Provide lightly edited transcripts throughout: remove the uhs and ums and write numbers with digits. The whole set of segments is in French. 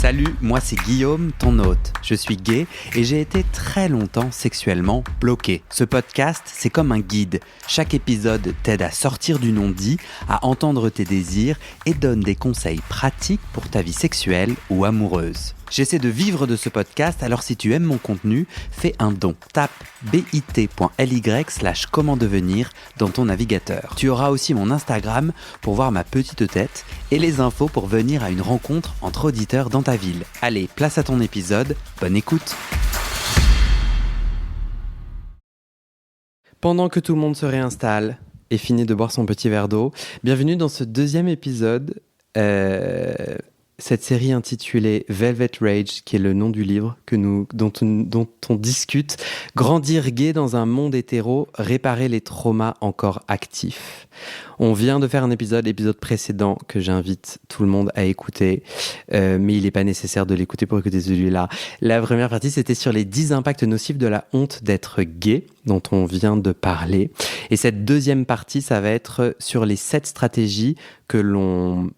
Salut, moi c'est Guillaume, ton hôte. Je suis gay et j'ai été très longtemps sexuellement bloqué. Ce podcast, c'est comme un guide. Chaque épisode t'aide à sortir du non-dit, à entendre tes désirs et donne des conseils pratiques pour ta vie sexuelle ou amoureuse. J'essaie de vivre de ce podcast, alors si tu aimes mon contenu, fais un don. Tape bit.ly/comment devenir dans ton navigateur. Tu auras aussi mon Instagram pour voir ma petite tête et les infos pour venir à une rencontre entre auditeurs dans ta ville. Allez, place à ton épisode, bonne écoute. Pendant que tout le monde se réinstalle et finit de boire son petit verre d'eau, bienvenue dans ce deuxième épisode. Cette série intitulée Velvet Rage, qui est le nom du livre dont on discute, Grandir gay dans un monde hétéro, réparer les traumas encore actifs. On vient de faire un épisode précédent que j'invite tout le monde à écouter, mais il n'est pas nécessaire de l'écouter pour écouter celui-là. La première partie, c'était sur les 10 impacts nocifs de la honte d'être gay, dont on vient de parler. Et cette deuxième partie, ça va être sur les 7 stratégies dans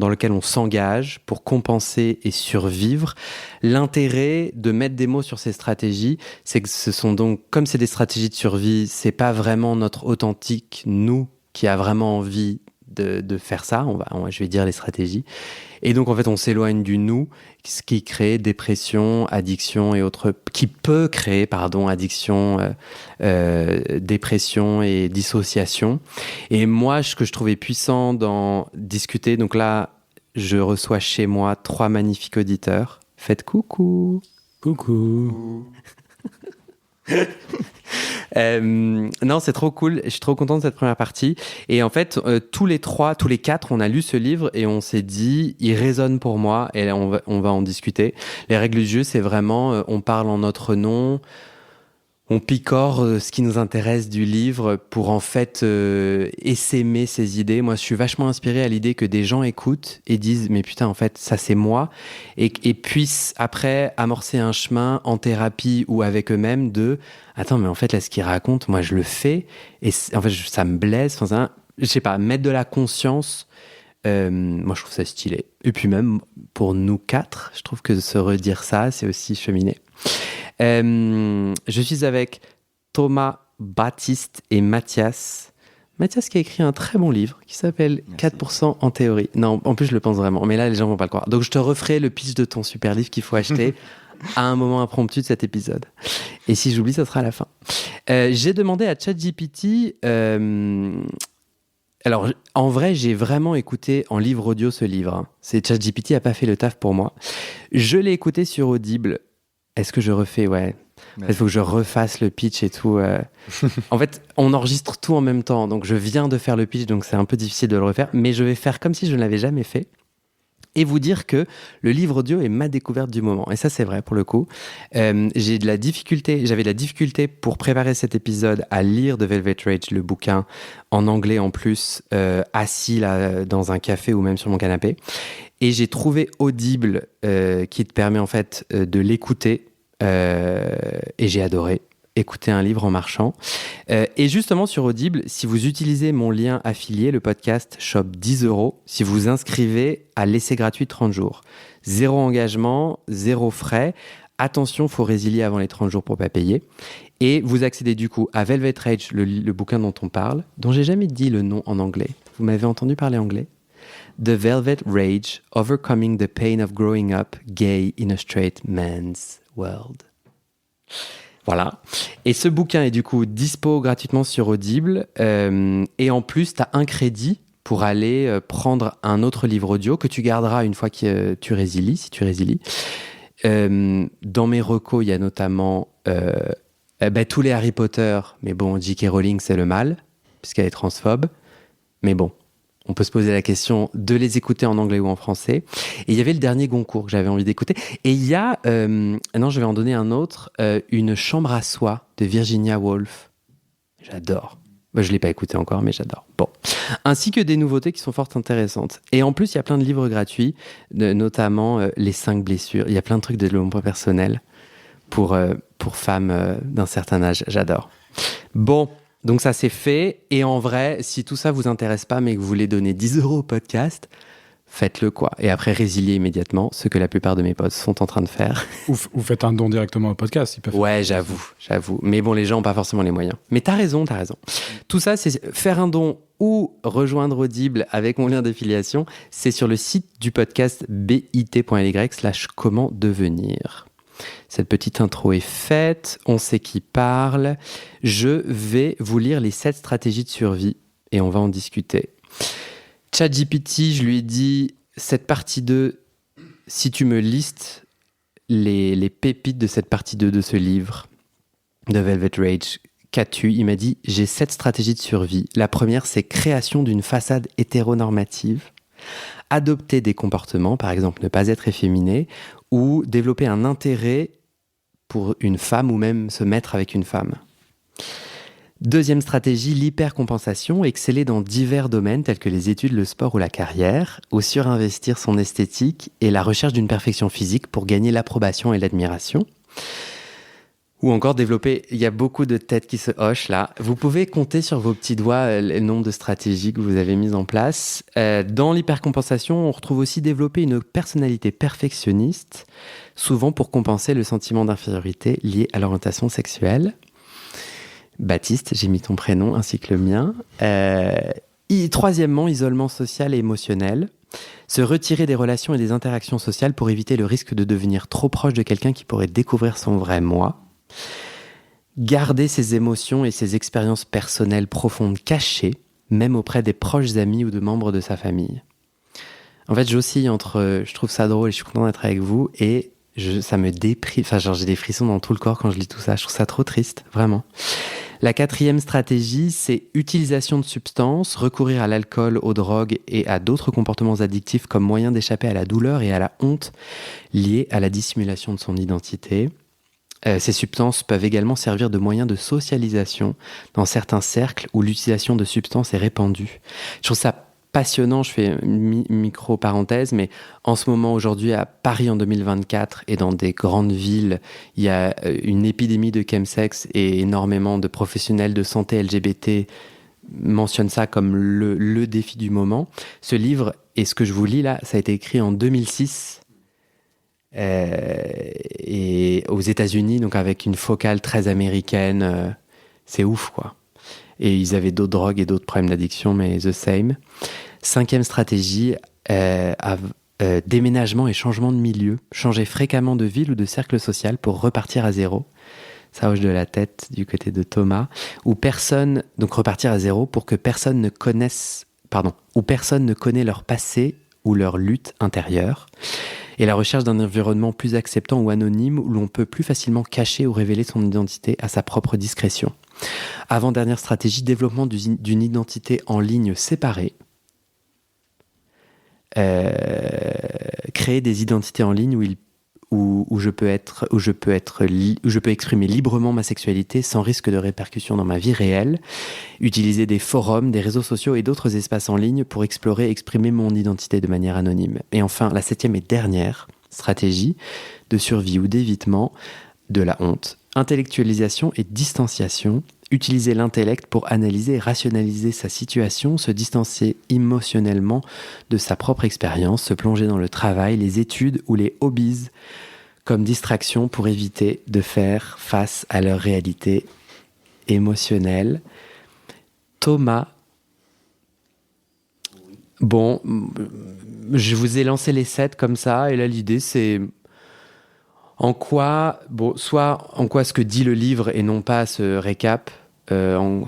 lesquelles on s'engage pour compenser et survivre. L'intérêt de mettre des mots sur ces stratégies, c'est que ce sont donc, comme c'est des stratégies de survie, c'est pas vraiment notre authentique nous qui a vraiment envie de faire ça. Je vais dire les stratégies. Et donc, en fait, on s'éloigne du nous, ce qui crée dépression, addiction et autres, qui peut créer, addiction, dépression et dissociation. Et moi, ce que je trouvais puissant dans discuter, donc là, je reçois chez moi 3 magnifiques auditeurs. Faites coucou. Coucou. Non, c'est trop cool. Je suis trop content de cette première partie. Et en fait, tous les 4, on a lu ce livre et on s'est dit, il résonne pour moi et on va en discuter. Les règles du jeu, c'est vraiment, on parle en notre nom, on picore ce qui nous intéresse du livre pour en fait essaimer ses idées. Moi, je suis vachement inspiré à l'idée que des gens écoutent et disent « mais putain, en fait, ça c'est moi » et puissent après amorcer un chemin en thérapie ou avec eux-mêmes de « attends, mais en fait, là, ce qu'ils racontent, moi, je le fais et en fait, ça me blesse. » Je sais pas, mettre de la conscience, moi, je trouve ça stylé. Et puis même, pour nous 4, je trouve que se redire ça, c'est aussi cheminer. Je suis avec Thomas, Baptiste et Mathias. Mathias qui a écrit un très bon livre qui s'appelle 4% en théorie. Non, en plus je le pense vraiment, mais là les gens vont pas le croire. Donc je te referai le pitch de ton super livre qu'il faut acheter à un moment impromptu de cet épisode. Et si j'oublie, ça sera à la fin. J'ai demandé à ChatGPT... Alors, en vrai, j'ai vraiment écouté en livre audio ce livre. Hein. ChatGPT n'a pas fait le taf pour moi. Je l'ai écouté sur Audible. Est-ce que je refais? Ouais. Il faut que je refasse le pitch et tout. En fait, on enregistre tout en même temps. Donc, je viens de faire le pitch, donc c'est un peu difficile de le refaire. Mais je vais faire comme si je ne l'avais jamais fait. Et vous dire que le livre audio est ma découverte du moment. Et ça, c'est vrai pour le coup. J'avais de la difficulté pour préparer cet épisode à lire The Velvet Rage, le bouquin en anglais en plus, assis là, dans un café ou même sur mon canapé. Et j'ai trouvé Audible qui te permet en fait de l'écouter. Et j'ai adoré écouter un livre en marchant. Et justement sur Audible, si vous utilisez mon lien affilié, le podcast chope 10 €, si vous vous inscrivez à l'essai gratuit 30 jours. 0 engagement, 0 frais. Attention, il faut résilier avant les 30 jours pour ne pas payer. Et vous accédez du coup à Velvet Rage, le bouquin dont on parle, dont j'ai jamais dit le nom en anglais. Vous m'avez entendu parler anglais? The Velvet Rage, Overcoming the Pain of Growing Up Gay in a Straight Man's World. Voilà. Et ce bouquin est du coup dispo gratuitement sur Audible. Et en plus, tu as un crédit pour aller prendre un autre livre audio que tu garderas une fois que tu résilies, si tu résilies. Dans mes recos, il y a notamment tous les Harry Potter. Mais bon, J.K. Rowling, c'est le mal, puisqu'elle est transphobe. Mais bon, on peut se poser la question de les écouter en anglais ou en français. Et il y avait le dernier Goncourt que j'avais envie d'écouter. Et il y a, je vais en donner un autre, Une chambre à soi de Virginia Woolf. J'adore. Je ne l'ai pas écouté encore, mais j'adore. Bon. Ainsi que des nouveautés qui sont fort intéressantes. Et en plus, il y a plein de livres gratuits, notamment Les 5 blessures. Il y a plein de trucs de développement personnel pour femmes d'un certain âge. J'adore. Bon. Donc ça c'est fait, et en vrai, si tout ça vous intéresse pas mais que vous voulez donner 10 € au podcast, faites-le quoi. Et après, résiliez immédiatement, ce que la plupart de mes potes sont en train de faire. Ou faites un don directement au podcast. Ils peuvent Ouais, j'avoue. Mais bon, les gens n'ont pas forcément les moyens. Mais t'as raison. Tout ça, c'est faire un don ou rejoindre Audible avec mon lien d'affiliation. C'est sur le site du podcast bit.ly/comment devenir. Cette petite intro est faite, on sait qui parle. Je vais vous lire les 7 stratégies de survie et on va en discuter. ChatGPT, je lui ai dit, cette partie 2, si tu me listes les pépites de cette partie 2 de ce livre, de Velvet Rage, qu'as-tu ? Il m'a dit, j'ai 7 stratégies de survie. La première, c'est création d'une façade hétéronormative, adopter des comportements, par exemple ne pas être efféminé, ou développer un intérêt pour une femme ou même se mettre avec une femme. Deuxième stratégie, l'hypercompensation, exceller dans divers domaines tels que les études, le sport ou la carrière, ou surinvestir son esthétique et la recherche d'une perfection physique pour gagner l'approbation et l'admiration. Ou encore développer, il y a beaucoup de têtes qui se hochent là. Vous pouvez compter sur vos petits doigts le nombre de stratégies que vous avez mises en place. Dans l'hypercompensation, on retrouve aussi développer une personnalité perfectionniste, souvent pour compenser le sentiment d'infériorité lié à l'orientation sexuelle. Baptiste, j'ai mis ton prénom ainsi que le mien. Troisièmement, isolement social et émotionnel. Se retirer des relations et des interactions sociales pour éviter le risque de devenir trop proche de quelqu'un qui pourrait découvrir son vrai moi. Garder ses émotions et ses expériences personnelles profondes cachées, même auprès des proches amis ou de membres de sa famille. En fait, j'oscille entre je trouve ça drôle et je suis content d'être avec vous et ça me déprime. Enfin, genre, j'ai des frissons dans tout le corps quand je lis tout ça. Je trouve ça trop triste, vraiment. La 4e stratégie, c'est utilisation de substances, recourir à l'alcool, aux drogues et à d'autres comportements addictifs comme moyen d'échapper à la douleur et à la honte liée à la dissimulation de son identité. Ces substances peuvent également servir de moyen de socialisation dans certains cercles où l'utilisation de substances est répandue. Je trouve ça passionnant, je fais une micro-parenthèse, mais en ce moment, aujourd'hui, à Paris en 2024 et dans des grandes villes, il y a une épidémie de chemsex et énormément de professionnels de santé LGBT mentionnent ça comme le défi du moment. Ce livre, et ce que je vous lis là, ça a été écrit en 2006 et aux États-Unis, donc avec une focale très américaine. C'est ouf, quoi. Et ils avaient d'autres drogues et d'autres problèmes d'addiction, mais the same. 5e stratégie, déménagement et changement de milieu. Changer fréquemment de ville ou de cercle social pour repartir à zéro. Ça hoche de la tête du côté de Thomas. Donc repartir à zéro pour que personne ne connaisse leur passé ou leur lutte intérieure. Et la recherche d'un environnement plus acceptant ou anonyme où l'on peut plus facilement cacher ou révéler son identité à sa propre discrétion. Avant-dernière stratégie, développement d'une identité en ligne séparée. Créer des identités en ligne où je peux exprimer librement ma sexualité sans risque de répercussions dans ma vie réelle. Utiliser des forums, des réseaux sociaux et d'autres espaces en ligne pour explorer et exprimer mon identité de manière anonyme. Et enfin, la 7e et dernière stratégie de survie ou d'évitement de la honte. Intellectualisation et distanciation. Utiliser l'intellect pour analyser et rationaliser sa situation, se distancer émotionnellement de sa propre expérience, se plonger dans le travail, les études ou les hobbies comme distraction pour éviter de faire face à leur réalité émotionnelle. Thomas, bon, je vous ai lancé les 7 comme ça, et là l'idée c'est soit en quoi ce que dit le livre et non pas ce récap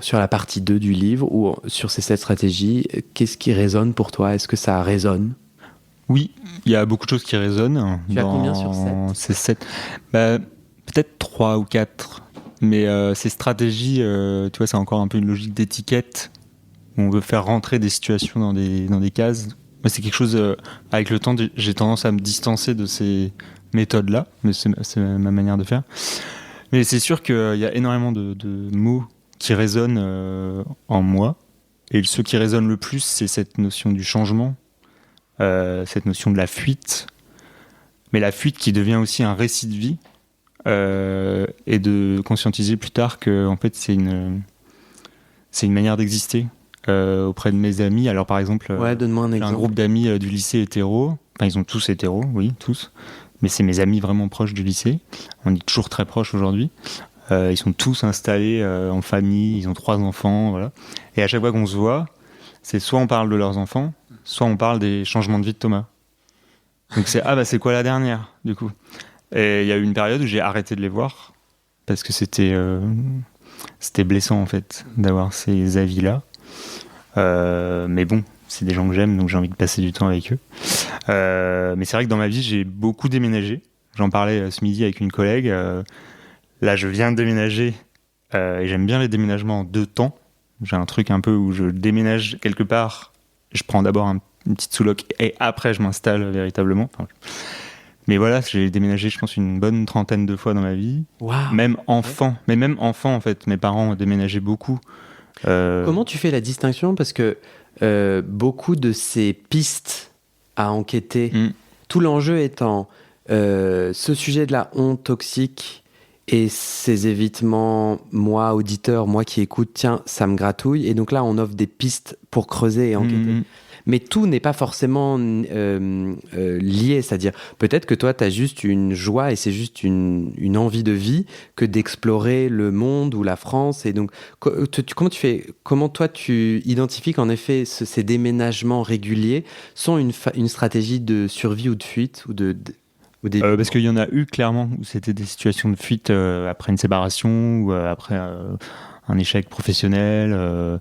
sur la partie 2 du livre ou sur ces 7 stratégies, qu'est-ce qui résonne pour toi ? Est-ce que ça résonne ? Oui, il y a beaucoup de choses qui résonnent. Tu as combien sur 7 ? Ces 7 peut-être 3 ou 4. Mais ces stratégies, tu vois, c'est encore un peu une logique d'étiquette où on veut faire rentrer des situations dans des cases. Mais c'est quelque chose, avec le temps, j'ai tendance à me distancer de ces méthodes-là, mais c'est ma manière de faire. Mais c'est sûr qu'il y a énormément de mots qui résonnent en moi. Et ceux qui résonnent le plus, c'est cette notion du changement, cette notion de la fuite, mais la fuite qui devient aussi un récit de vie, et de conscientiser plus tard que en fait, c'est une manière d'exister. auprès de mes amis. Alors par exemple, Ouais, donne-moi un j'ai un exemple. groupe d'amis du lycée hétéro. Enfin, ils sont tous hétéros, oui, tous. Mais c'est mes amis vraiment proches du lycée. On est toujours très proches aujourd'hui. Ils sont tous installés en famille, ils ont 3 enfants, voilà. Et à chaque fois qu'on se voit, c'est soit on parle de leurs enfants, soit on parle des changements de vie de Thomas. Donc c'est quoi la dernière, du coup. Et il y a eu une période où j'ai arrêté de les voir, parce que c'était blessant, en fait, d'avoir ces avis-là. Mais bon, c'est des gens que j'aime, donc j'ai envie de passer du temps avec eux. Mais c'est vrai que dans ma vie, j'ai beaucoup déménagé. J'en parlais ce midi avec une collègue. Là, je viens de déménager et j'aime bien les déménagements en 2 temps. J'ai un truc un peu où je déménage quelque part, je prends d'abord une petite sous-loc et après je m'installe véritablement. Enfin, mais voilà, j'ai déménagé, je pense, une bonne 30aine de fois dans ma vie. Waouh. Même enfant, mais même enfant en fait. Mes parents ont déménagé beaucoup. Comment tu fais la distinction? Parce que beaucoup de ces pistes à enquêter, tout l'enjeu étant ce sujet de la honte toxique et ces évitements, moi, auditeur, moi qui écoute, tiens, ça me gratouille. Et donc là, on offre des pistes pour creuser et enquêter. Mais tout n'est pas forcément lié. C'est-à-dire, peut-être que toi, tu as juste une joie et c'est juste une envie de vie que d'explorer le monde ou la France. Et donc, comment toi, tu identifies qu'en effet, ces déménagements réguliers sont une stratégie de survie ou de fuite ou parce qu'il y en a eu clairement où c'était des situations de fuite après une séparation ou après un échec professionnel.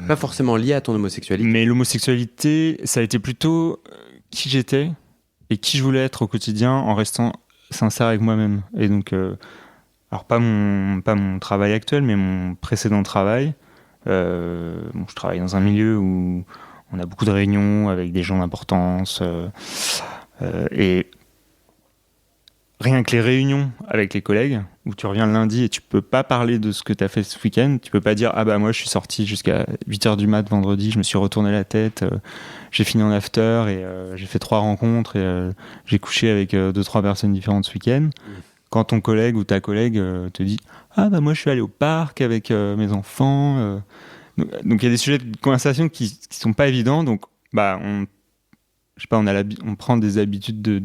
Pas forcément lié à ton homosexualité. Mais l'homosexualité, ça a été plutôt qui j'étais et qui je voulais être au quotidien en restant sincère avec moi-même. Et donc, alors pas mon travail actuel, mais mon précédent travail. Je travaille dans un milieu où on a beaucoup de réunions avec des gens d'importance. Et rien que les réunions avec les collègues, où tu reviens le lundi et tu peux pas parler de ce que tu as fait ce week-end, tu peux pas dire « Ah bah moi je suis sorti jusqu'à 8h du mat vendredi, je me suis retourné la tête, j'ai fini en after et j'ai fait 3 rencontres et j'ai couché avec 2-3 personnes différentes ce week-end. » Quand ton collègue ou ta collègue te dit « Ah bah moi je suis allé au parc avec mes enfants. » Donc il y a des sujets de conversation qui sont pas évidents, donc bah on prend des habitudes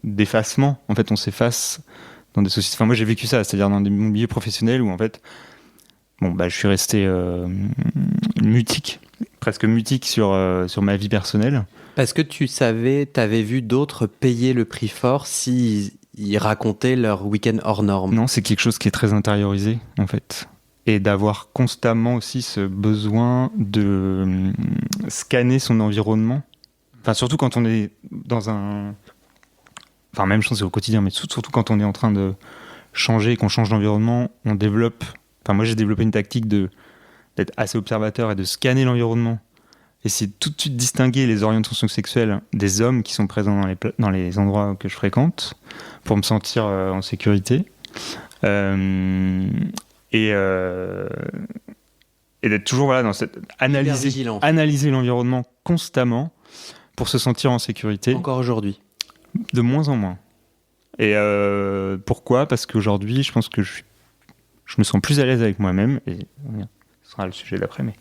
d'effacement. En fait, on s'efface dans des sociétés. Enfin, moi, j'ai vécu ça, c'est-à-dire dans des milieux professionnels où, en fait, je suis resté presque mutique sur ma vie personnelle. Parce que t'avais vu d'autres payer le prix fort s'ils racontaient leur week-end hors norme. Non, c'est quelque chose qui est très intériorisé, en fait. Et d'avoir constamment aussi ce besoin de scanner son environnement. Enfin, surtout quand on est dans un... Enfin, même chose, c'est au quotidien, mais surtout quand on est en train de changer et qu'on change d'environnement, on développe... Enfin, moi, j'ai développé une tactique d'être assez observateur et de scanner l'environnement. Et c'est tout de suite distinguer les orientations sexuelles des hommes qui sont présents dans les endroits que je fréquente pour me sentir en sécurité. Et d'être toujours dans cette... Analyser l'environnement constamment pour se sentir en sécurité. Encore aujourd'hui. De moins en moins. Et pourquoi ? Parce qu'aujourd'hui, je pense que je me sens plus à l'aise avec moi-même. Et ce sera le sujet d'après. Mais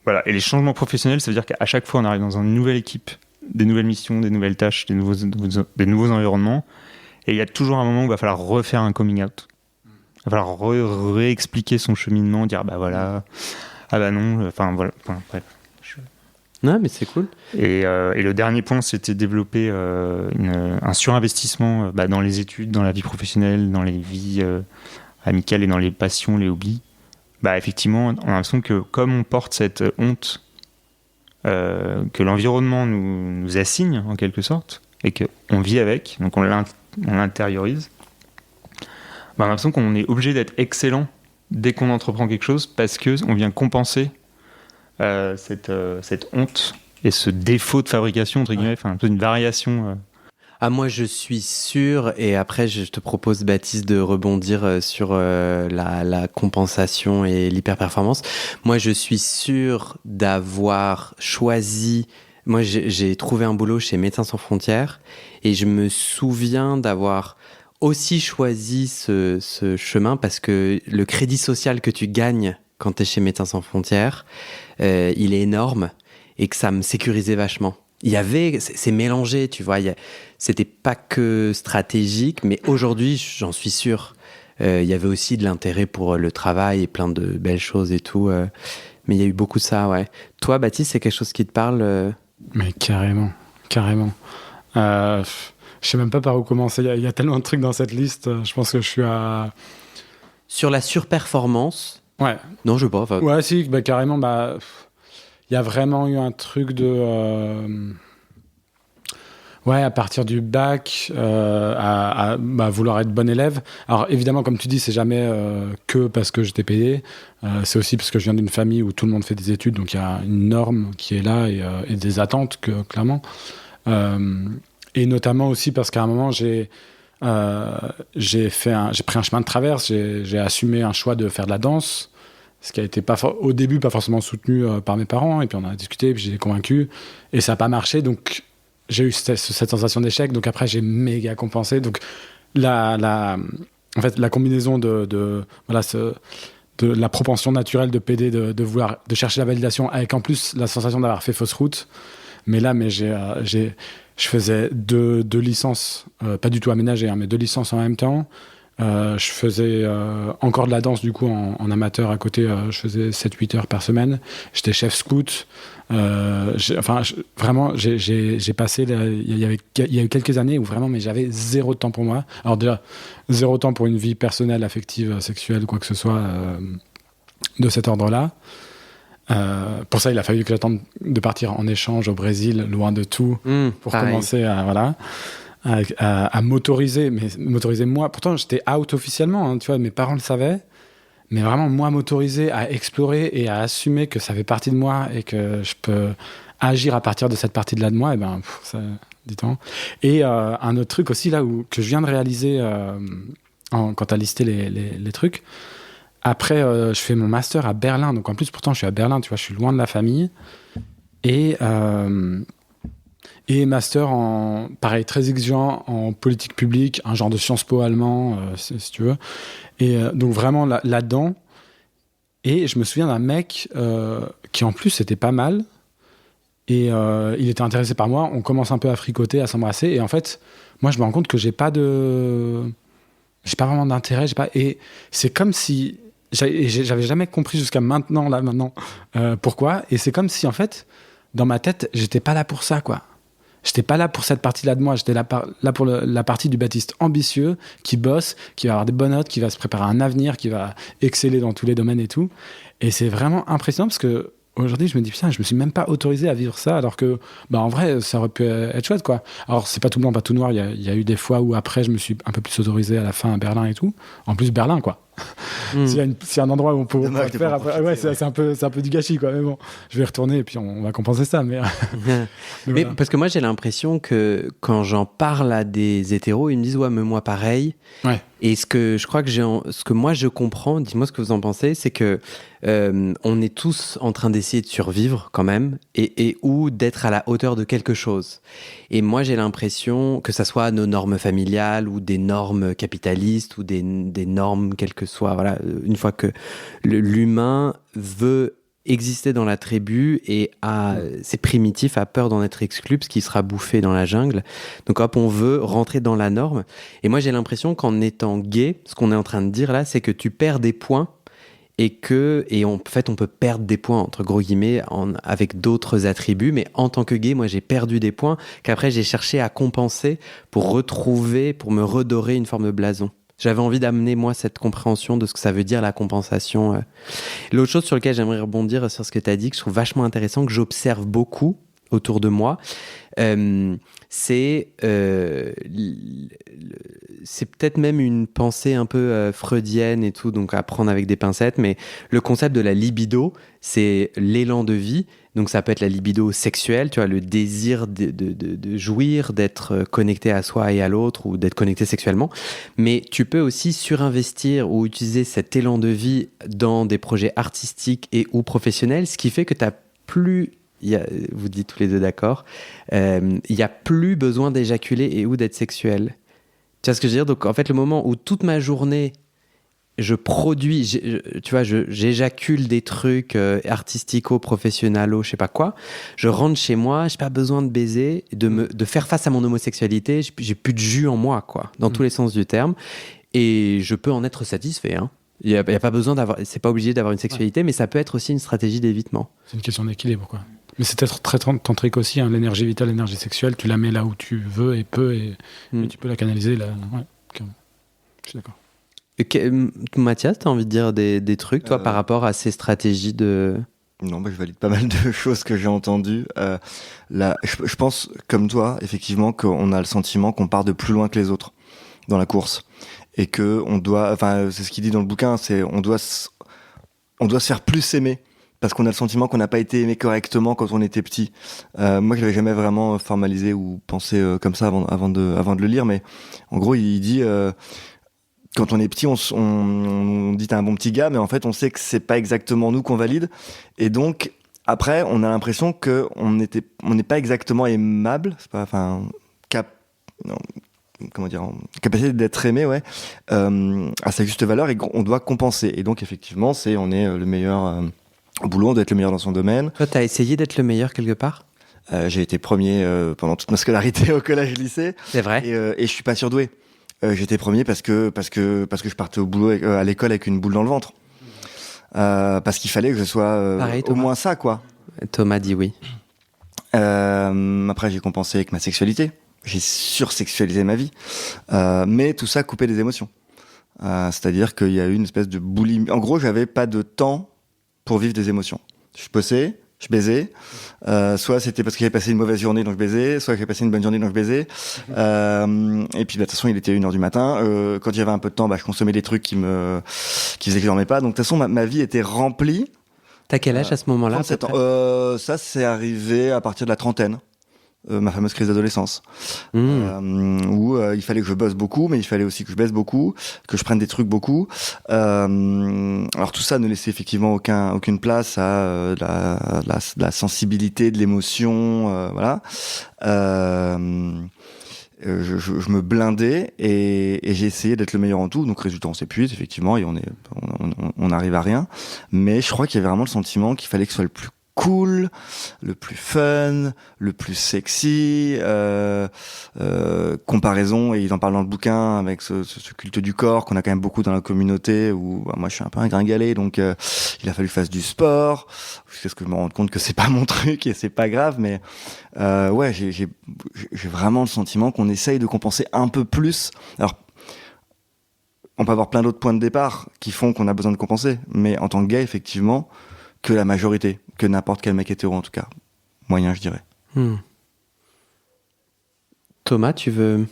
voilà. Et les changements professionnels, ça veut dire qu'à chaque fois, on arrive dans une nouvelle équipe, des nouvelles missions, des nouvelles tâches, des nouveaux environnements. Et il y a toujours un moment où il va falloir refaire un coming out. Il va falloir réexpliquer son cheminement, dire bah voilà, ah bah non, enfin voilà, bref. Non, mais c'est cool. Et le dernier point, c'était développer un surinvestissement dans les études, dans la vie professionnelle, dans les vies amicales et dans les passions, les hobbies. Effectivement, on a l'impression que comme on porte cette honte que l'environnement nous assigne en quelque sorte, et qu'on vit avec, donc on l'intériorise, on a l'impression qu'on est obligé d'être excellent dès qu'on entreprend quelque chose parce qu'on vient compenser cette honte et ce défaut de fabrication, entre guillemets, un peu une variation. Ah, moi, je suis sûr, et après, je te propose, Baptiste, de rebondir sur la compensation et l'hyperperformance. Moi, je suis sûr d'avoir choisi... Moi, j'ai trouvé un boulot chez Médecins Sans Frontières, et je me souviens d'avoir aussi choisi ce chemin parce que le crédit social que tu gagnes quand tu es chez Médecins Sans Frontières, il est énorme et que ça me sécurisait vachement. C'est mélangé, tu vois, c'était pas que stratégique, mais aujourd'hui, j'en suis sûr, il y avait aussi de l'intérêt pour le travail et plein de belles choses et tout, mais il y a eu beaucoup de ça, ouais. Toi, Baptiste, c'est quelque chose qui te parle Mais carrément. Je sais même pas par où commencer, il y a tellement de trucs dans cette liste, je pense que je suis à... Sur la surperformance. Ouais. Non, je sais pas. Enfin... Ouais, si, carrément, il y a vraiment eu un truc de... Ouais, à partir du bac, à vouloir être bon élève. Alors évidemment, comme tu dis, c'est jamais que parce que j'étais payé. C'est aussi parce que je viens d'une famille où tout le monde fait des études, donc il y a une norme qui est là et des attentes, clairement. Et notamment aussi parce qu'à un moment, j'ai pris un chemin de traverse, j'ai assumé un choix de faire de la danse, ce qui a été au début pas forcément soutenu par mes parents, et puis on a discuté, puis j'ai convaincu, et ça n'a pas marché, donc j'ai eu cette sensation d'échec, donc après j'ai méga compensé, donc en fait la combinaison de la propension naturelle de PD, de vouloir, de chercher la validation, avec en plus la sensation d'avoir fait fausse route, mais je faisais deux licences, pas du tout aménagées, mais 2 licences en même temps. Je faisais encore de la danse, du coup, en amateur à côté. Je faisais 7-8 heures par semaine. J'étais chef scout. Vraiment, j'ai passé... Il y a eu quelques années où vraiment, mais j'avais 0 temps pour moi. Alors déjà, 0 temps pour une vie personnelle, affective, sexuelle, quoi que ce soit de cet ordre-là. Pour ça, il a fallu que j'attende de partir en échange au Brésil, loin de tout, pour commencer à m'autoriser, mais m'autoriser moi. Pourtant, j'étais out officiellement, hein, tu vois, mes parents le savaient, mais vraiment, moi, m'autoriser à explorer et à assumer que ça fait partie de moi et que je peux agir à partir de cette partie de là de moi, et ben, ça, dis-toi. Et un autre truc aussi, là, que je viens de réaliser quand tu as listé les trucs. Après, je fais mon master à Berlin. Donc, en plus, pourtant, je suis à Berlin, tu vois, je suis loin de la famille. Et master pareil, très exigeant en politique publique, un genre de Sciences Po allemand, si tu veux. Et donc, vraiment là-dedans. Et je me souviens d'un mec qui, en plus, était pas mal. Et il était intéressé par moi. On commence un peu à fricoter, à s'embrasser. Et en fait, moi, je me rends compte que j'ai pas vraiment d'intérêt. Et c'est comme si... J'avais jamais compris jusqu'à maintenant, pourquoi. Et c'est comme si, en fait, dans ma tête, j'étais pas là pour ça, quoi. J'étais pas là pour cette partie-là de moi. J'étais là pour la partie du Baptiste ambitieux, qui bosse, qui va avoir des bonnes notes, qui va se préparer à un avenir, qui va exceller dans tous les domaines et tout. Et c'est vraiment impressionnant parce que aujourd'hui, je me dis, putain, je me suis même pas autorisé à vivre ça, alors que, en vrai, ça aurait pu être chouette, quoi. Alors, c'est pas tout blanc, pas tout noir. Il y a eu des fois où après, je me suis un peu plus autorisé à la fin à Berlin et tout. En plus, Berlin, quoi. S'il y a un endroit où on peut faire après, ouais, c'est un peu du gâchis, quoi. Mais bon, je vais retourner et puis on va compenser ça. Mais voilà. Parce que moi, j'ai l'impression que quand j'en parle à des hétéros, ils me disent, ouais, mais moi, pareil. Ouais. Et ce que moi je comprends, dis-moi ce que vous en pensez, c'est que on est tous en train d'essayer de survivre quand même, ou d'être à la hauteur de quelque chose. Et moi j'ai l'impression que ça soit nos normes familiales ou des normes capitalistes ou des normes quelles que soient. Voilà, une fois que l'humain veut exister dans la tribu et c'est primitif, a peur d'en être exclu parce qu'il sera bouffé dans la jungle. Donc hop, on veut rentrer dans la norme. Et moi j'ai l'impression qu'en étant gay, ce qu'on est en train de dire là, c'est que tu perds des points en fait on peut perdre des points entre gros guillemets avec d'autres attributs, mais en tant que gay, moi j'ai perdu des points qu'après j'ai cherché à compenser pour me redorer une forme de blason. J'avais envie d'amener, moi, cette compréhension de ce que ça veut dire, la compensation. L'autre chose sur laquelle j'aimerais rebondir sur ce que tu as dit, que je trouve vachement intéressant, que j'observe beaucoup autour de moi, c'est peut-être même une pensée un peu freudienne et tout, donc à prendre avec des pincettes, mais le concept de la libido, c'est l'élan de vie. Donc ça peut être la libido sexuelle, tu vois, le désir de jouir, d'être connecté à soi et à l'autre, ou d'être connecté sexuellement. Mais tu peux aussi surinvestir ou utiliser cet élan de vie dans des projets artistiques et ou professionnels, ce qui fait que tu n'as plus... vous dites tous les deux d'accord, il n'y a plus besoin d'éjaculer et ou d'être sexuel. Tu vois ce que je veux dire? Donc, en fait, le moment où toute ma journée, je produis, tu vois, j'éjacule des trucs artistico-professionnalo, je sais pas quoi. Je rentre chez moi, j'ai pas besoin de baiser, de faire face à mon homosexualité. J'ai plus de jus en moi, quoi, dans tous les sens du terme. Et je peux en être satisfait, hein. Il y a pas besoin d'avoir, c'est pas obligé d'avoir une sexualité, mais ça peut être aussi une stratégie d'évitement. C'est une question d'équilibre, quoi. Mais c'est peut-être très tantrique aussi, hein, l'énergie vitale, l'énergie sexuelle, tu la mets là où tu veux et peux, et tu peux la canaliser là. Ouais, carrément. Je suis d'accord. Mathias, t'as envie de dire des trucs, toi, par rapport à ces stratégies de... Non, je valide pas mal de choses que j'ai entendues. Je pense, comme toi, effectivement, qu'on a le sentiment qu'on part de plus loin que les autres dans la course. Et que on doit, enfin, c'est ce qu'il dit dans le bouquin, c'est on doit se faire plus aimer. Parce qu'on a le sentiment qu'on n'a pas été aimé correctement quand on était petit. Moi, je l'avais jamais vraiment formalisé ou pensé comme ça avant de le lire, mais en gros, il dit... quand on est petit, on dit t'es un bon petit gars, mais en fait, on sait que c'est pas exactement nous qu'on valide. Et donc, après, on a l'impression que on n'est pas exactement aimable. C'est pas, enfin, capacité d'être aimé, ouais, à sa juste valeur, et on doit compenser. Et donc, effectivement, on est le meilleur au boulot, on doit être le meilleur dans son domaine. Toi, t'as essayé d'être le meilleur quelque part? J'ai été premier pendant toute ma scolarité au collège et lycée. C'est vrai. Et je suis pas surdoué. J'étais premier parce que je partais au boulot à l'école avec une boule dans le ventre. Parce qu'il fallait que je sois Pareil, au moins ça, quoi. Thomas dit oui. Après, j'ai compensé avec ma sexualité. J'ai sursexualisé ma vie. Mais tout ça coupait des émotions. C'est-à-dire qu'il y a eu une espèce de boulimie. En gros, j'avais pas de temps pour vivre des émotions. Je bossais, je baisais. Soit c'était parce que j'avais passé une mauvaise journée, donc je baisais. Soit j'avais passé une bonne journée, donc je baisais. Et puis, de toute façon, il était 1h du matin. Quand j'avais un peu de temps, je consommais des trucs qui faisaient que je dormais pas. Donc, de toute façon, ma vie était remplie. T'as quel âge à ce moment-là? 37 ans. Ça, c'est arrivé à partir de la trentaine. Ma fameuse crise d'adolescence, où il fallait que je bosse beaucoup, mais il fallait aussi que je baisse beaucoup, que je prenne des trucs beaucoup. Alors tout ça ne laissait effectivement aucune place à la sensibilité, de l'émotion, voilà. Je me blindais et j'ai essayé d'être le meilleur en tout. Donc résultat, on s'épuise effectivement et on n'arrive à rien. Mais je crois qu'il y avait vraiment le sentiment qu'il fallait que ce soit le plus cool, le plus fun, le plus sexy, comparaison, et il en parle dans le bouquin avec ce culte du corps qu'on a quand même beaucoup dans la communauté, où moi je suis un peu un gringalet, donc il a fallu que je fasse du sport, jusqu'à ce que je me rende compte que c'est pas mon truc et c'est pas grave, mais ouais, j'ai vraiment le sentiment qu'on essaye de compenser un peu plus. Alors, on peut avoir plein d'autres points de départ qui font qu'on a besoin de compenser, mais en tant que gay, effectivement, que la majorité, que n'importe quel mec hétéro en tout cas. Moyen, je dirais. Thomas, tu veux...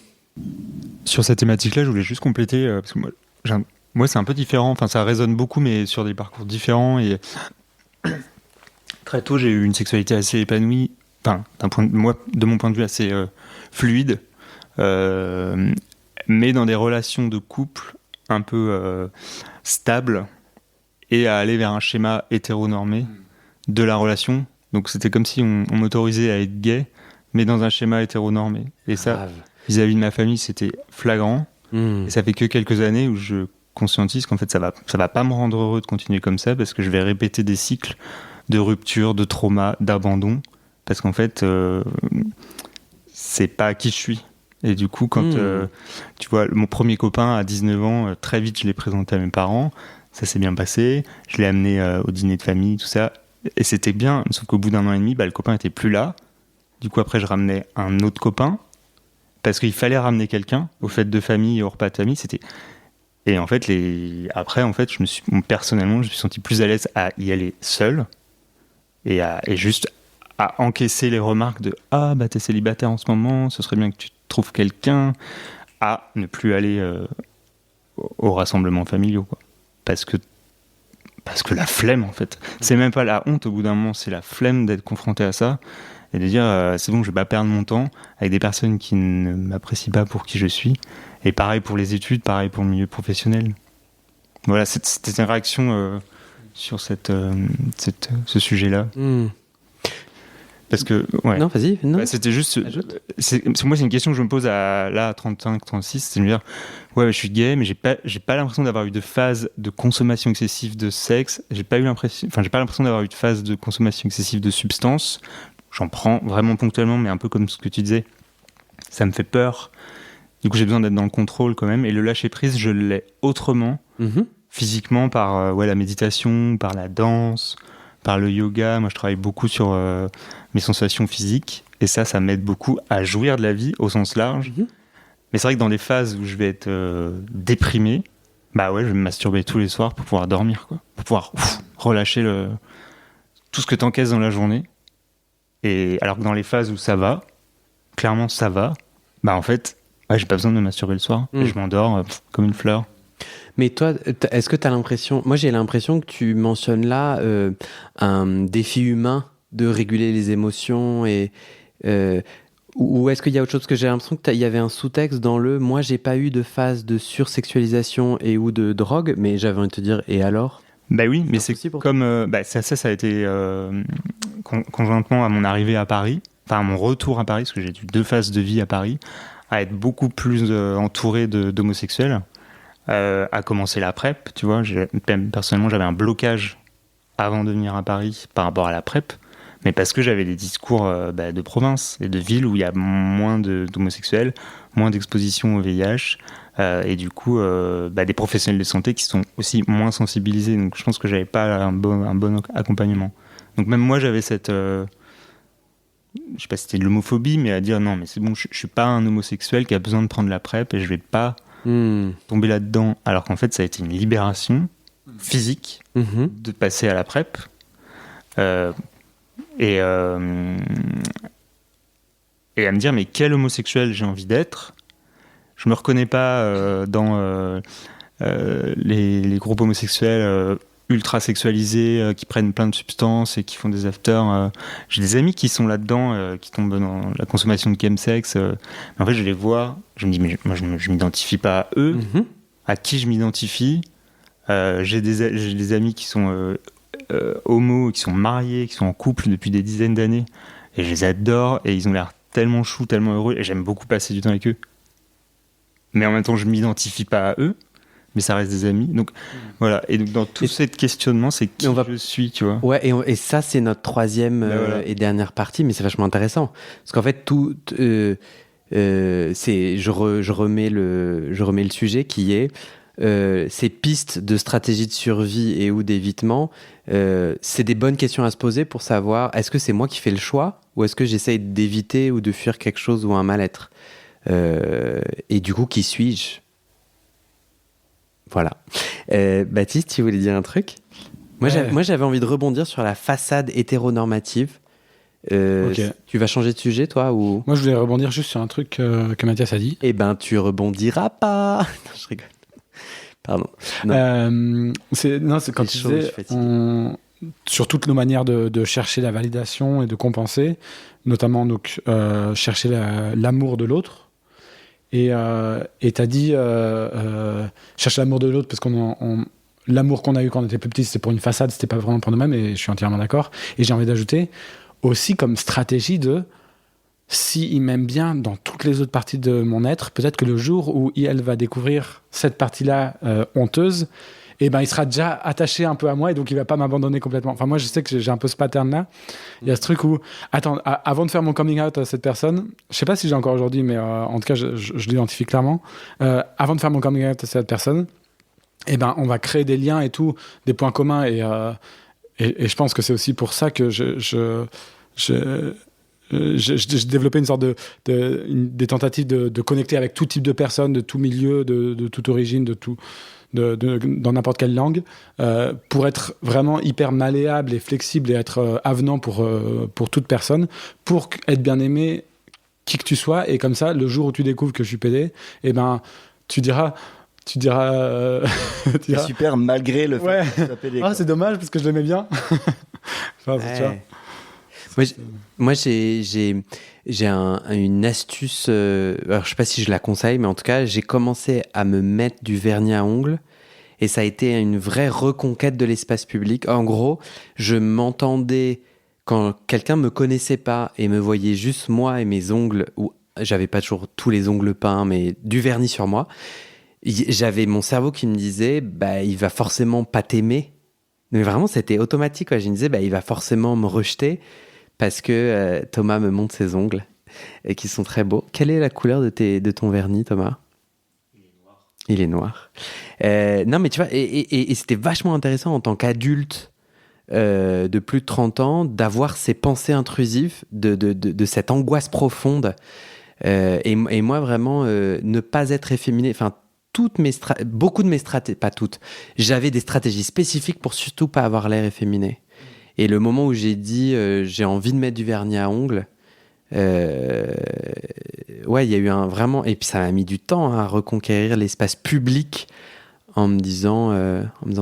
Sur cette thématique-là, je voulais juste compléter, parce que moi c'est un peu différent, enfin ça résonne beaucoup, mais sur des parcours différents, et très tôt j'ai eu une sexualité assez épanouie, enfin de mon point de vue assez fluide, mais dans des relations de couple un peu stables, et à aller vers un schéma hétéronormé de la relation. Donc c'était comme si on m'autorisait à être gay, mais dans un schéma hétéronormé. Et ça, vis-à-vis de ma famille, c'était flagrant. Et ça fait que quelques années où je conscientise qu'en fait ça va pas me rendre heureux de continuer comme ça, parce que je vais répéter des cycles de rupture, de trauma, d'abandon, parce qu'en fait c'est pas qui je suis. Et du coup, quand tu vois, mon premier copain à 19 ans, très vite je l'ai présenté à mes parents. Ça s'est bien passé, je l'ai amené au dîner de famille, tout ça, et c'était bien, sauf qu'au bout d'1 an et demi, le copain était plus là. Du coup, après, je ramenais un autre copain, parce qu'il fallait ramener quelqu'un aux fêtes de famille et aux repas de famille. Et en fait, après, en fait, personnellement, je me suis senti plus à l'aise à y aller seul, et juste à encaisser les remarques de « Ah, t'es célibataire en ce moment, ce serait bien que tu trouves quelqu'un », à ne plus aller aux rassemblements familiaux, quoi. Parce que la flemme, en fait. C'est même pas la honte au bout d'un moment, c'est la flemme d'être confronté à ça et de dire c'est bon, je vais pas perdre mon temps avec des personnes qui ne m'apprécient pas pour qui je suis. Et pareil pour les études, pareil pour le milieu professionnel. Voilà, c'était une réaction sur ce sujet-là. Parce que, ouais. Non, vas-y. Non. Bah, c'était juste. Ajoute. Moi, c'est une question que je me pose à 35, 36. C'est de me dire, ouais, je suis gay, mais j'ai pas l'impression d'avoir eu de phase de consommation excessive de sexe. J'ai pas l'impression d'avoir eu de phase de consommation excessive de substances. J'en prends vraiment ponctuellement, mais un peu comme ce que tu disais. Ça me fait peur. Du coup, j'ai besoin d'être dans le contrôle quand même. Et le lâcher prise, je l'ai autrement, physiquement, par la méditation, par la danse, par le yoga. Moi, je travaille beaucoup sur mes sensations physiques. Et ça m'aide beaucoup à jouir de la vie au sens large. Mais c'est vrai que dans les phases où je vais être déprimé, bah ouais, je vais me masturber tous les soirs pour pouvoir dormir, quoi. Pour pouvoir relâcher tout ce que t'encaisses dans la journée. Et alors que dans les phases où ça va, clairement ça va, bah en fait, ouais, j'ai pas besoin de me masturber le soir. Et je m'endors comme une fleur. Mais toi, est-ce que tu as l'impression... Moi, j'ai l'impression que tu mentionnes là un défi humain de réguler les émotions ou est-ce qu'il y a autre chose? Que j'ai l'impression qu'il y avait un sous-texte dans le « moi, j'ai pas eu de phase de sursexualisation et ou de drogue », mais j'avais envie de te dire « et alors ?» Bah oui, mais c'est comme... ça a été conjointement à mon arrivée à Paris, enfin à mon retour à Paris, parce que j'ai eu 2 phases de vie à Paris, à être beaucoup plus entouré d'homosexuels, à commencer la PrEP, tu vois. Personnellement, j'avais un blocage avant de venir à Paris par rapport à la PrEP, mais parce que j'avais des discours de province et de ville où il y a moins d'homosexuels, moins d'exposition au VIH, et du coup des professionnels de santé qui sont aussi moins sensibilisés. Donc je pense que j'avais pas un bon accompagnement. Donc même moi j'avais cette je sais pas si c'était de l'homophobie, mais à dire non mais c'est bon, je suis pas un homosexuel qui a besoin de prendre la PrEP et je vais pas tomber là-dedans, alors qu'en fait ça a été une libération physique de passer à la PrEP. Et à me dire mais quel homosexuel j'ai envie d'être. Je me reconnais pas dans les groupes homosexuels ultra sexualisés qui prennent plein de substances et qui font des afters. J'ai des amis qui sont là-dedans, qui tombent dans la consommation de chemsex. Mais en fait, je les vois, je me dis mais moi je m'identifie pas à eux. À qui je m'identifie? J'ai des amis qui sont homos, qui sont mariés, qui sont en couple depuis des dizaines d'années, et je les adore et ils ont l'air tellement choux, tellement heureux, et j'aime beaucoup passer du temps avec eux. Mais en même temps, je m'identifie pas à eux, mais ça reste des amis. Donc voilà. Et donc dans tout ce questionnement, c'est qui je suis, tu vois. Ouais. Et ça, c'est notre troisième et dernière partie, mais c'est vachement intéressant parce qu'en fait, je remets le sujet qui est ces pistes de stratégie de survie et ou d'évitement. C'est des bonnes questions à se poser pour savoir est-ce que c'est moi qui fais le choix ou est-ce que j'essaye d'éviter ou de fuir quelque chose ou un mal-être. Et du coup, qui suis-je? Voilà. Baptiste, tu voulais dire un truc? Moi, j'avais envie de rebondir sur la façade hétéronormative. Tu vas changer de sujet, toi ou... Moi, je voulais rebondir juste sur un truc que Mathias a dit. Eh ben, tu rebondiras pas. Non, je rigole. Pardon. Non. C'est quand tu disais, sur toutes nos manières de chercher la validation et de compenser, notamment donc chercher l'amour de l'autre. Et t'as dit chercher l'amour de l'autre parce l'amour qu'on a eu quand on était plus petit, c'était pour une façade, c'était pas vraiment pour nous-mêmes, et je suis entièrement d'accord. Et j'ai envie d'ajouter aussi comme stratégie de s'il m'aime bien dans toutes les autres parties de mon être, peut-être que le jour où elle va découvrir cette partie-là honteuse, et ben il sera déjà attaché un peu à moi et donc il va pas m'abandonner complètement. Enfin moi je sais que j'ai un peu ce pattern-là. Il y a ce truc où attends, avant de faire mon coming out à cette personne, je sais pas si j'ai encore aujourd'hui, mais en tout cas je l'identifie clairement. Avant de faire mon coming out à cette personne, et ben on va créer des liens et tout, des points communs et je pense que c'est aussi pour ça que j'ai développé une sorte des tentatives de connecter avec tout type de personnes, de tout milieu, de toute origine, dans n'importe quelle langue, pour être vraiment hyper malléable et flexible et être avenant pour toute personne, pour être bien aimé qui que tu sois. Et comme ça, le jour où tu découvres que je suis pédé, eh ben, tu diras c'est super malgré le fait que tu sois pédé. Ah, c'est dommage parce que je l'aimais bien. Enfin, Moi, j'ai une astuce. Alors, je sais pas si je la conseille, mais en tout cas, j'ai commencé à me mettre du vernis à ongles et ça a été une vraie reconquête de l'espace public. En gros, je m'entendais quand quelqu'un me connaissait pas et me voyait juste moi et mes ongles, ou j'avais pas toujours tous les ongles peints, mais du vernis sur moi, j'avais mon cerveau qui me disait, bah, il va forcément pas t'aimer. Mais vraiment, c'était automatique, quoi. Je me disais, bah, il va forcément me rejeter parce que Thomas me montre ses ongles et qui sont très beaux. Quelle est la couleur de ton vernis, Thomas? Il est noir. Non, mais tu vois, et c'était vachement intéressant en tant qu'adulte de plus de 30 ans d'avoir ces pensées intrusives, de cette angoisse profonde. Et moi, vraiment, ne pas être efféminé. Enfin, beaucoup de mes stratégies, pas toutes, j'avais des stratégies spécifiques pour surtout pas avoir l'air efféminé. Et le moment où j'ai dit j'ai envie de mettre du vernis à ongles, ouais, il y a eu vraiment, et puis ça m'a mis du temps à reconquérir l'espace public en me disant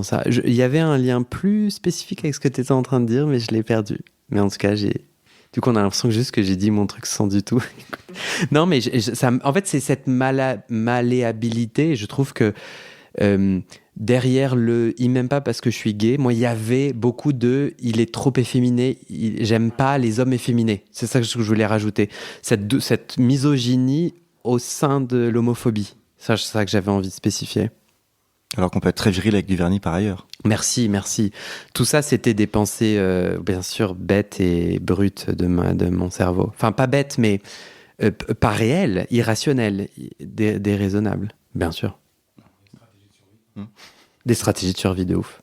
ça. Il y avait un lien plus spécifique avec ce que tu étais en train de dire, mais je l'ai perdu. Mais en tout cas, du coup, on a l'impression juste que j'ai dit mon truc sans du tout. Non, mais en fait, c'est cette malléabilité. Je trouve que derrière il m'aime pas parce que je suis gay, moi, il y avait beaucoup il est trop efféminé, j'aime pas les hommes efféminés. C'est ça que je voulais rajouter. Cette misogynie au sein de l'homophobie. C'est ça que j'avais envie de spécifier. Alors qu'on peut être très viril avec du vernis par ailleurs. Merci. Tout ça, c'était des pensées, bien sûr, bêtes et brutes de mon cerveau. Enfin, pas bêtes, mais pas réelles, irrationnelles, déraisonnables, bien sûr. Des stratégies de survie de ouf.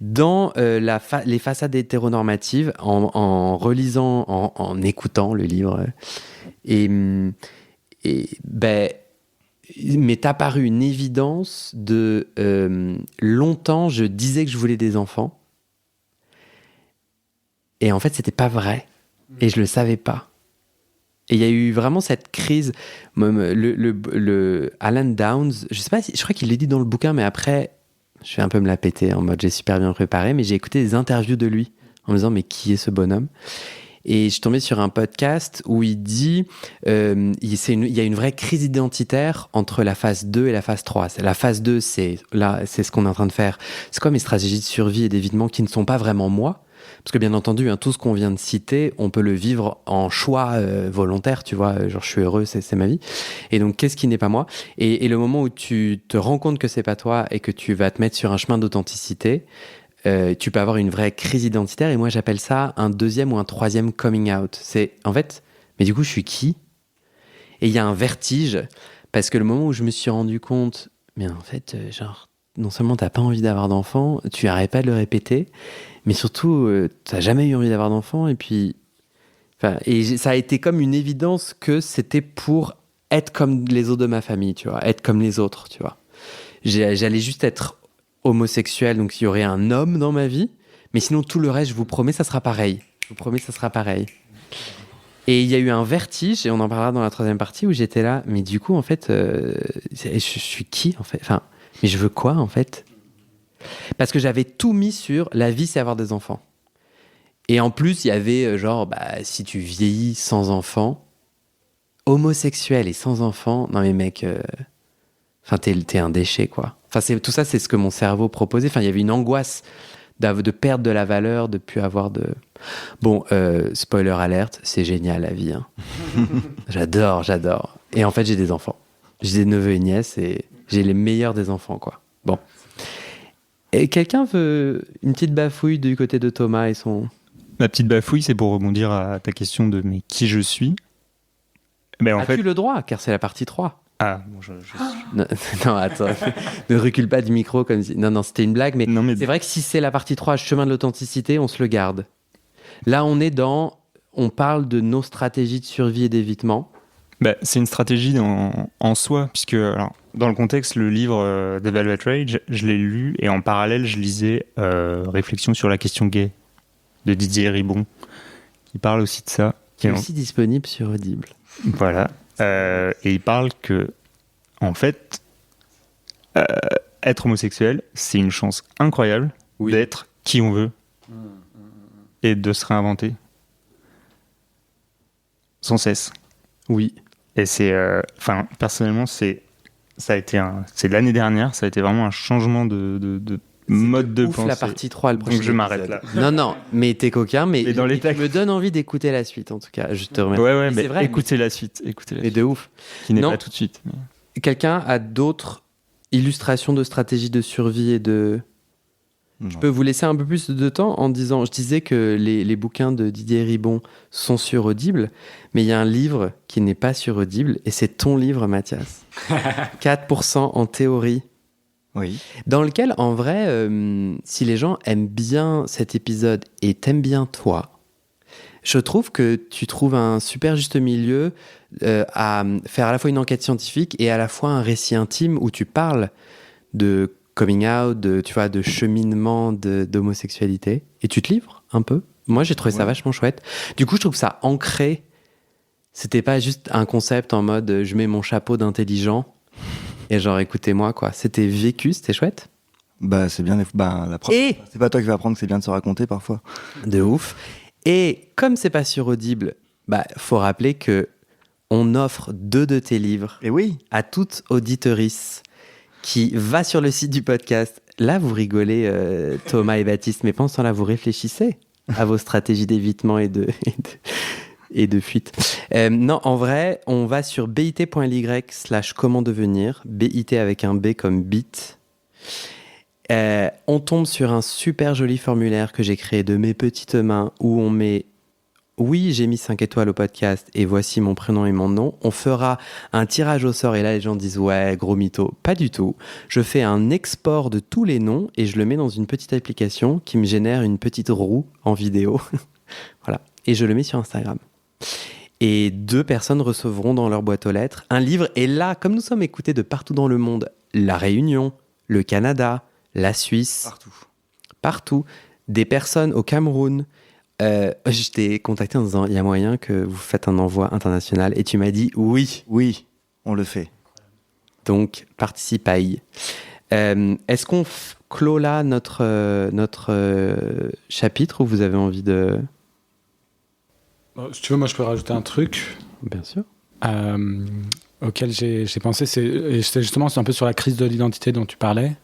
Dans les façades hétéronormatives, en relisant, en écoutant le livre, m'est apparue une évidence de longtemps je disais que je voulais des enfants et en fait c'était pas vrai et je le savais pas, et il y a eu vraiment cette crise. Le Alan Downs, je sais pas je crois qu'il le dit dans le bouquin, mais après je vais un peu me la péter en mode j'ai super bien préparé, mais j'ai écouté des interviews de lui en me disant mais qui est ce bonhomme. Et je suis tombé sur un podcast où il dit il y a une vraie crise identitaire entre la phase 2 et la phase 3. La phase 2, c'est ce qu'on est en train de faire. C'est quoi mes stratégies de survie et d'évitement qui ne sont pas vraiment moi? Parce que bien entendu, tout ce qu'on vient de citer, on peut le vivre en choix volontaire, tu vois, genre je suis heureux, c'est ma vie. Et donc, qu'est-ce qui n'est pas moi? Et le moment où tu te rends compte que c'est pas toi et que tu vas te mettre sur un chemin d'authenticité, tu peux avoir une vraie crise identitaire, et moi j'appelle ça un deuxième ou un troisième coming out. C'est en fait, mais du coup je suis qui? Et il y a un vertige, parce que le moment où je me suis rendu compte, mais en fait, genre, non seulement t'as pas envie d'avoir d'enfant, tu arrêtes pas de le répéter, mais surtout t'as jamais eu envie d'avoir d'enfant, et puis, ça a été comme une évidence que c'était pour être comme les autres de ma famille, tu vois, être comme les autres, tu vois. J'allais juste être homosexuel, donc il y aurait un homme dans ma vie, mais sinon tout le reste, je vous promets, ça sera pareil. Je vous promets, ça sera pareil. Et il y a eu un vertige, et on en parlera dans la troisième partie, où j'étais là, mais du coup, en fait, je suis qui, en fait? Enfin, mais je veux quoi, en fait? Parce que j'avais tout mis sur la vie, c'est avoir des enfants. Et en plus, il y avait si tu vieillis sans enfants, homosexuel et sans enfants, non mais mec, t'es un déchet, quoi. Tout ça, c'est ce que mon cerveau proposait. Il y avait une angoisse de perdre de la valeur, de plus avoir de... Bon, spoiler alerte, c'est génial la vie. Hein. J'adore. Et en fait, j'ai des enfants. J'ai des neveux et nièces, et j'ai les meilleurs des enfants, quoi. Bon. Et quelqu'un veut une petite bafouille du côté de Thomas et son... Ma petite bafouille, c'est pour rebondir à ta question de mais qui je suis. Mais en As-tu le droit, car c'est la partie 3. Ah, bon, non, attends, ne recule pas du micro comme si... Non, c'était une blague, mais c'est vrai que si c'est la partie 3, chemin de l'authenticité, on se le garde. Là, on parle de nos stratégies de survie et d'évitement. C'est une stratégie en soi, puisque alors, dans le contexte, le livre The Velvet Rage, je l'ai lu, et en parallèle, je lisais Réflexion sur la question gay de Didier Ribon, qui parle aussi de ça. Qui est aussi disponible sur Audible. Voilà. Et il parle que, en fait, être homosexuel, c'est une chance incroyable d'être qui on veut et de se réinventer sans cesse. Oui. Et c'est, personnellement, c'est l'année dernière, ça a été vraiment un changement de mode de ouf pensée. la partie 3, le prochain Donc je m'arrête épisode. là. Non, mais t'es coquin, mais dans les tu textes. me donnes envie d'écouter la suite, en tout cas. Je te remercie. Ouais, Mais mais vrai. écoutez la suite. Mais de ouf. Qui n'est Non. pas tout de suite. Quelqu'un a d'autres illustrations de stratégies de survie et de... Je peux vous laisser un peu plus de temps en disant... Je disais que les bouquins de Didier Ribon sont sur Audible, mais il y a un livre qui n'est pas sur Audible, et c'est ton livre, Mathias. 4% en théorie. Oui. Dans lequel, en vrai, si les gens aiment bien cet épisode et t'aiment bien toi, je trouve que tu trouves un super juste milieu à faire à la fois une enquête scientifique et à la fois un récit intime où tu parles de coming out, de cheminement d'homosexualité, et tu te livres un peu. Moi, j'ai trouvé ça vachement chouette. Du coup, je trouve ça ancré. C'était pas juste un concept en mode je mets mon chapeau d'intelligent et genre écoutez-moi quoi. C'était vécu, c'était chouette. Bah, c'est bien. La preuve. Et C'est pas toi qui vas apprendre que c'est bien de se raconter parfois. de ouf. Et comme c'est pas sur Audible, bah faut rappeler que on offre 2 de tes livres Et oui. à toute auditorice qui va sur le site du podcast. Là, vous rigolez, Thomas et Baptiste, mais pendant ce temps-là, vous réfléchissez à vos stratégies d'évitement et de fuite. Non, en vrai, on va sur bit.ly/comment devenir, BIT avec un B comme bit. On tombe sur un super joli formulaire que j'ai créé de mes petites mains où on met oui, j'ai mis 5 étoiles au podcast et voici mon prénom et mon nom. On fera un tirage au sort et là les gens disent ouais, gros mytho. Pas du tout. Je fais un export de tous les noms et je le mets dans une petite application qui me génère une petite roue en vidéo. Voilà. Et je le mets sur Instagram. Et 2 personnes recevront dans leur boîte aux lettres un livre. Et là, comme nous sommes écoutés de partout dans le monde, La Réunion, le Canada, la Suisse, partout, des personnes au Cameroun. Je t'ai contacté en disant il y a moyen que vous faites un envoi international et tu m'as dit oui. Oui, on le fait. Donc participe à y. Est-ce qu'on clôt là notre chapitre ou vous avez envie de... Si tu veux, moi je peux rajouter un truc Bien sûr. auquel j'ai pensé. Et c'est justement c'est un peu sur la crise de l'identité dont tu parlais.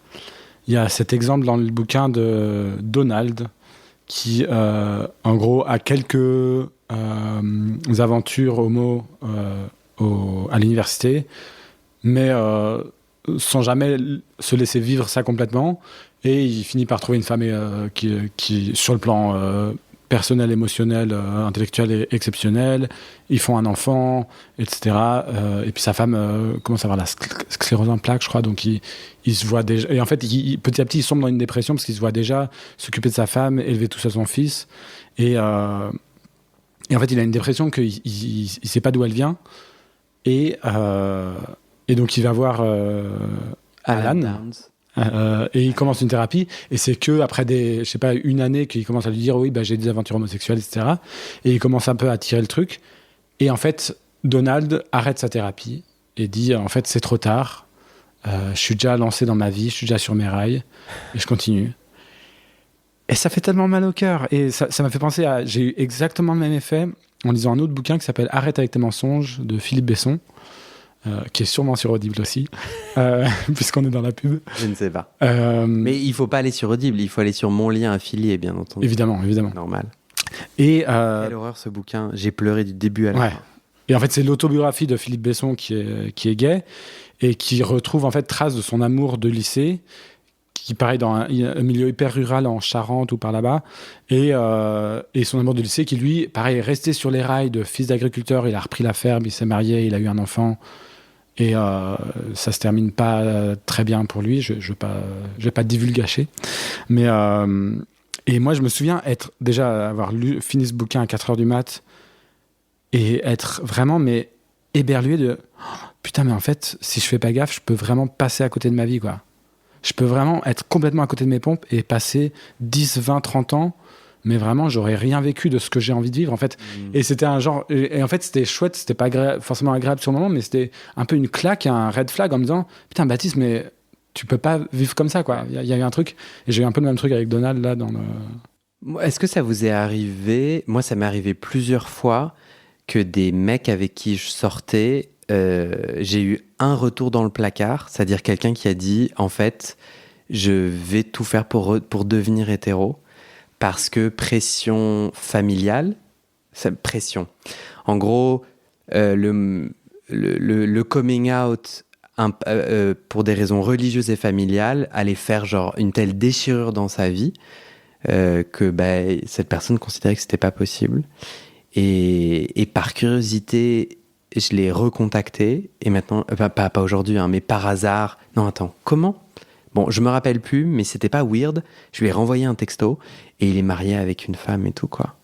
Il y a cet exemple dans le bouquin de Donald qui, en gros, a quelques aventures homo à l'université, mais sans jamais se laisser vivre ça complètement. Et il finit par trouver une femme qui sur le plan personnel, émotionnel, intellectuel est exceptionnel. Ils font un enfant, etc. Et puis sa femme commence à avoir la sclérose en plaques, je crois. Donc il se voit déjà. Et en fait, petit à petit, il sombre dans une dépression parce qu'il se voit déjà s'occuper de sa femme, élever tout ça son fils. Et en fait, il a une dépression qu'il ne sait pas d'où elle vient. Et donc, il va voir Alan. Downs. Et il commence une thérapie, et c'est que après une année qu'il commence à lui dire oui, bah, j'ai des aventures homosexuelles, etc. Et il commence un peu à tirer le truc. Et en fait, Donald arrête sa thérapie et dit en fait, c'est trop tard. Je suis déjà lancé dans ma vie, je suis déjà sur mes rails, et je continue. Et ça fait tellement mal au cœur. Et ça m'a fait penser à. J'ai eu exactement le même effet en lisant un autre bouquin qui s'appelle Arrête avec tes mensonges de Philippe Besson. Qui est sûrement sur Audible aussi, puisqu'on est dans la pub. Je ne sais pas. Mais il ne faut pas aller sur Audible, il faut aller sur mon lien affilié, bien entendu. Évidemment. Normal. Et quelle horreur ce bouquin, j'ai pleuré du début à la fin. Et en fait, c'est l'autobiographie de Philippe Besson qui est gay et qui retrouve en fait trace de son amour de lycée, qui pareil dans un milieu hyper rural en Charente ou par là-bas, et son amour de lycée qui lui, pareil, est resté sur les rails de fils d'agriculteur. Il a repris la ferme, il s'est marié, il a eu un enfant. Et ça se termine pas très bien pour lui. Je vais pas divulgacher. Mais et moi, je me souviens avoir fini ce bouquin à 4h du mat et être vraiment éberlué de putain, mais en fait, si je fais pas gaffe, je peux vraiment passer à côté de ma vie, quoi. Je peux vraiment être complètement à côté de mes pompes et passer 10, 20, 30 ans. Mais vraiment, j'aurais rien vécu de ce que j'ai envie de vivre, en fait. Et c'était un genre... Et en fait, c'était chouette, c'était pas forcément agréable sur le moment, mais c'était un peu une claque, un red flag en me disant « Putain, Baptiste, mais tu peux pas vivre comme ça, quoi. » Il y a eu un truc. Et j'ai eu un peu le même truc avec Donald, là, dans le... Est-ce que ça vous est arrivé... Moi, ça m'est arrivé plusieurs fois que des mecs avec qui je sortais, j'ai eu un retour dans le placard, c'est-à-dire quelqu'un qui a dit « En fait, je vais tout faire pour devenir hétéro, parce que pression familiale, pression. En gros, le coming out pour des raisons religieuses et familiales allait faire genre une telle déchirure dans sa vie que cette personne considérait que c'était pas possible. Et par curiosité, je l'ai recontacté, et maintenant, pas aujourd'hui, mais par hasard. Non, attends, comment ? Bon, je me rappelle plus, mais c'était pas weird. Je lui ai renvoyé un texto, et il est marié avec une femme et tout, quoi.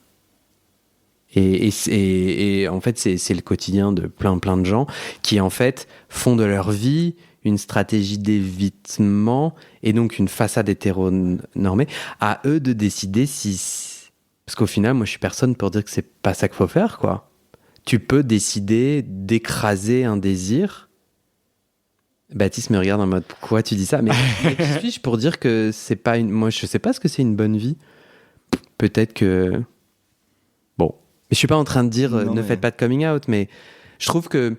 Et en fait, c'est le quotidien de plein de gens qui, en fait, font de leur vie une stratégie d'évitement et donc une façade hétéronormée. À eux de décider si... Parce qu'au final, moi, je suis personne pour dire que c'est pas ça qu'il faut faire, quoi. Tu peux décider d'écraser un désir. Baptiste me regarde en mode, pourquoi tu dis ça ? Mais qui suis-je pour dire que c'est pas une... Moi, je sais pas ce que c'est une bonne vie. Peut-être que... Bon. Mais je suis pas en train de dire faites pas de coming out, mais je trouve que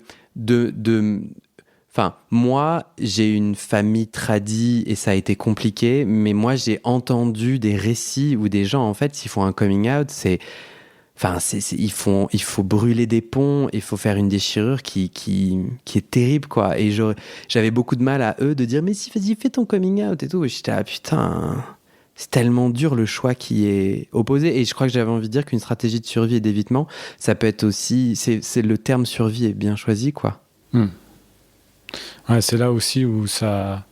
Enfin, moi, j'ai une famille tradie et ça a été compliqué, mais moi, j'ai entendu des récits où des gens, en fait, s'ils font un coming out, il faut brûler des ponts, il faut faire une déchirure qui est terrible, quoi. Et j'avais beaucoup de mal à eux de dire, mais si, vas-y, fais ton coming out et tout. Et j'étais, putain, c'est tellement dur le choix qui est opposé. Et je crois que j'avais envie de dire qu'une stratégie de survie et d'évitement, ça peut être aussi, c'est le terme survie est bien choisi, quoi. Ouais, c'est là aussi où ça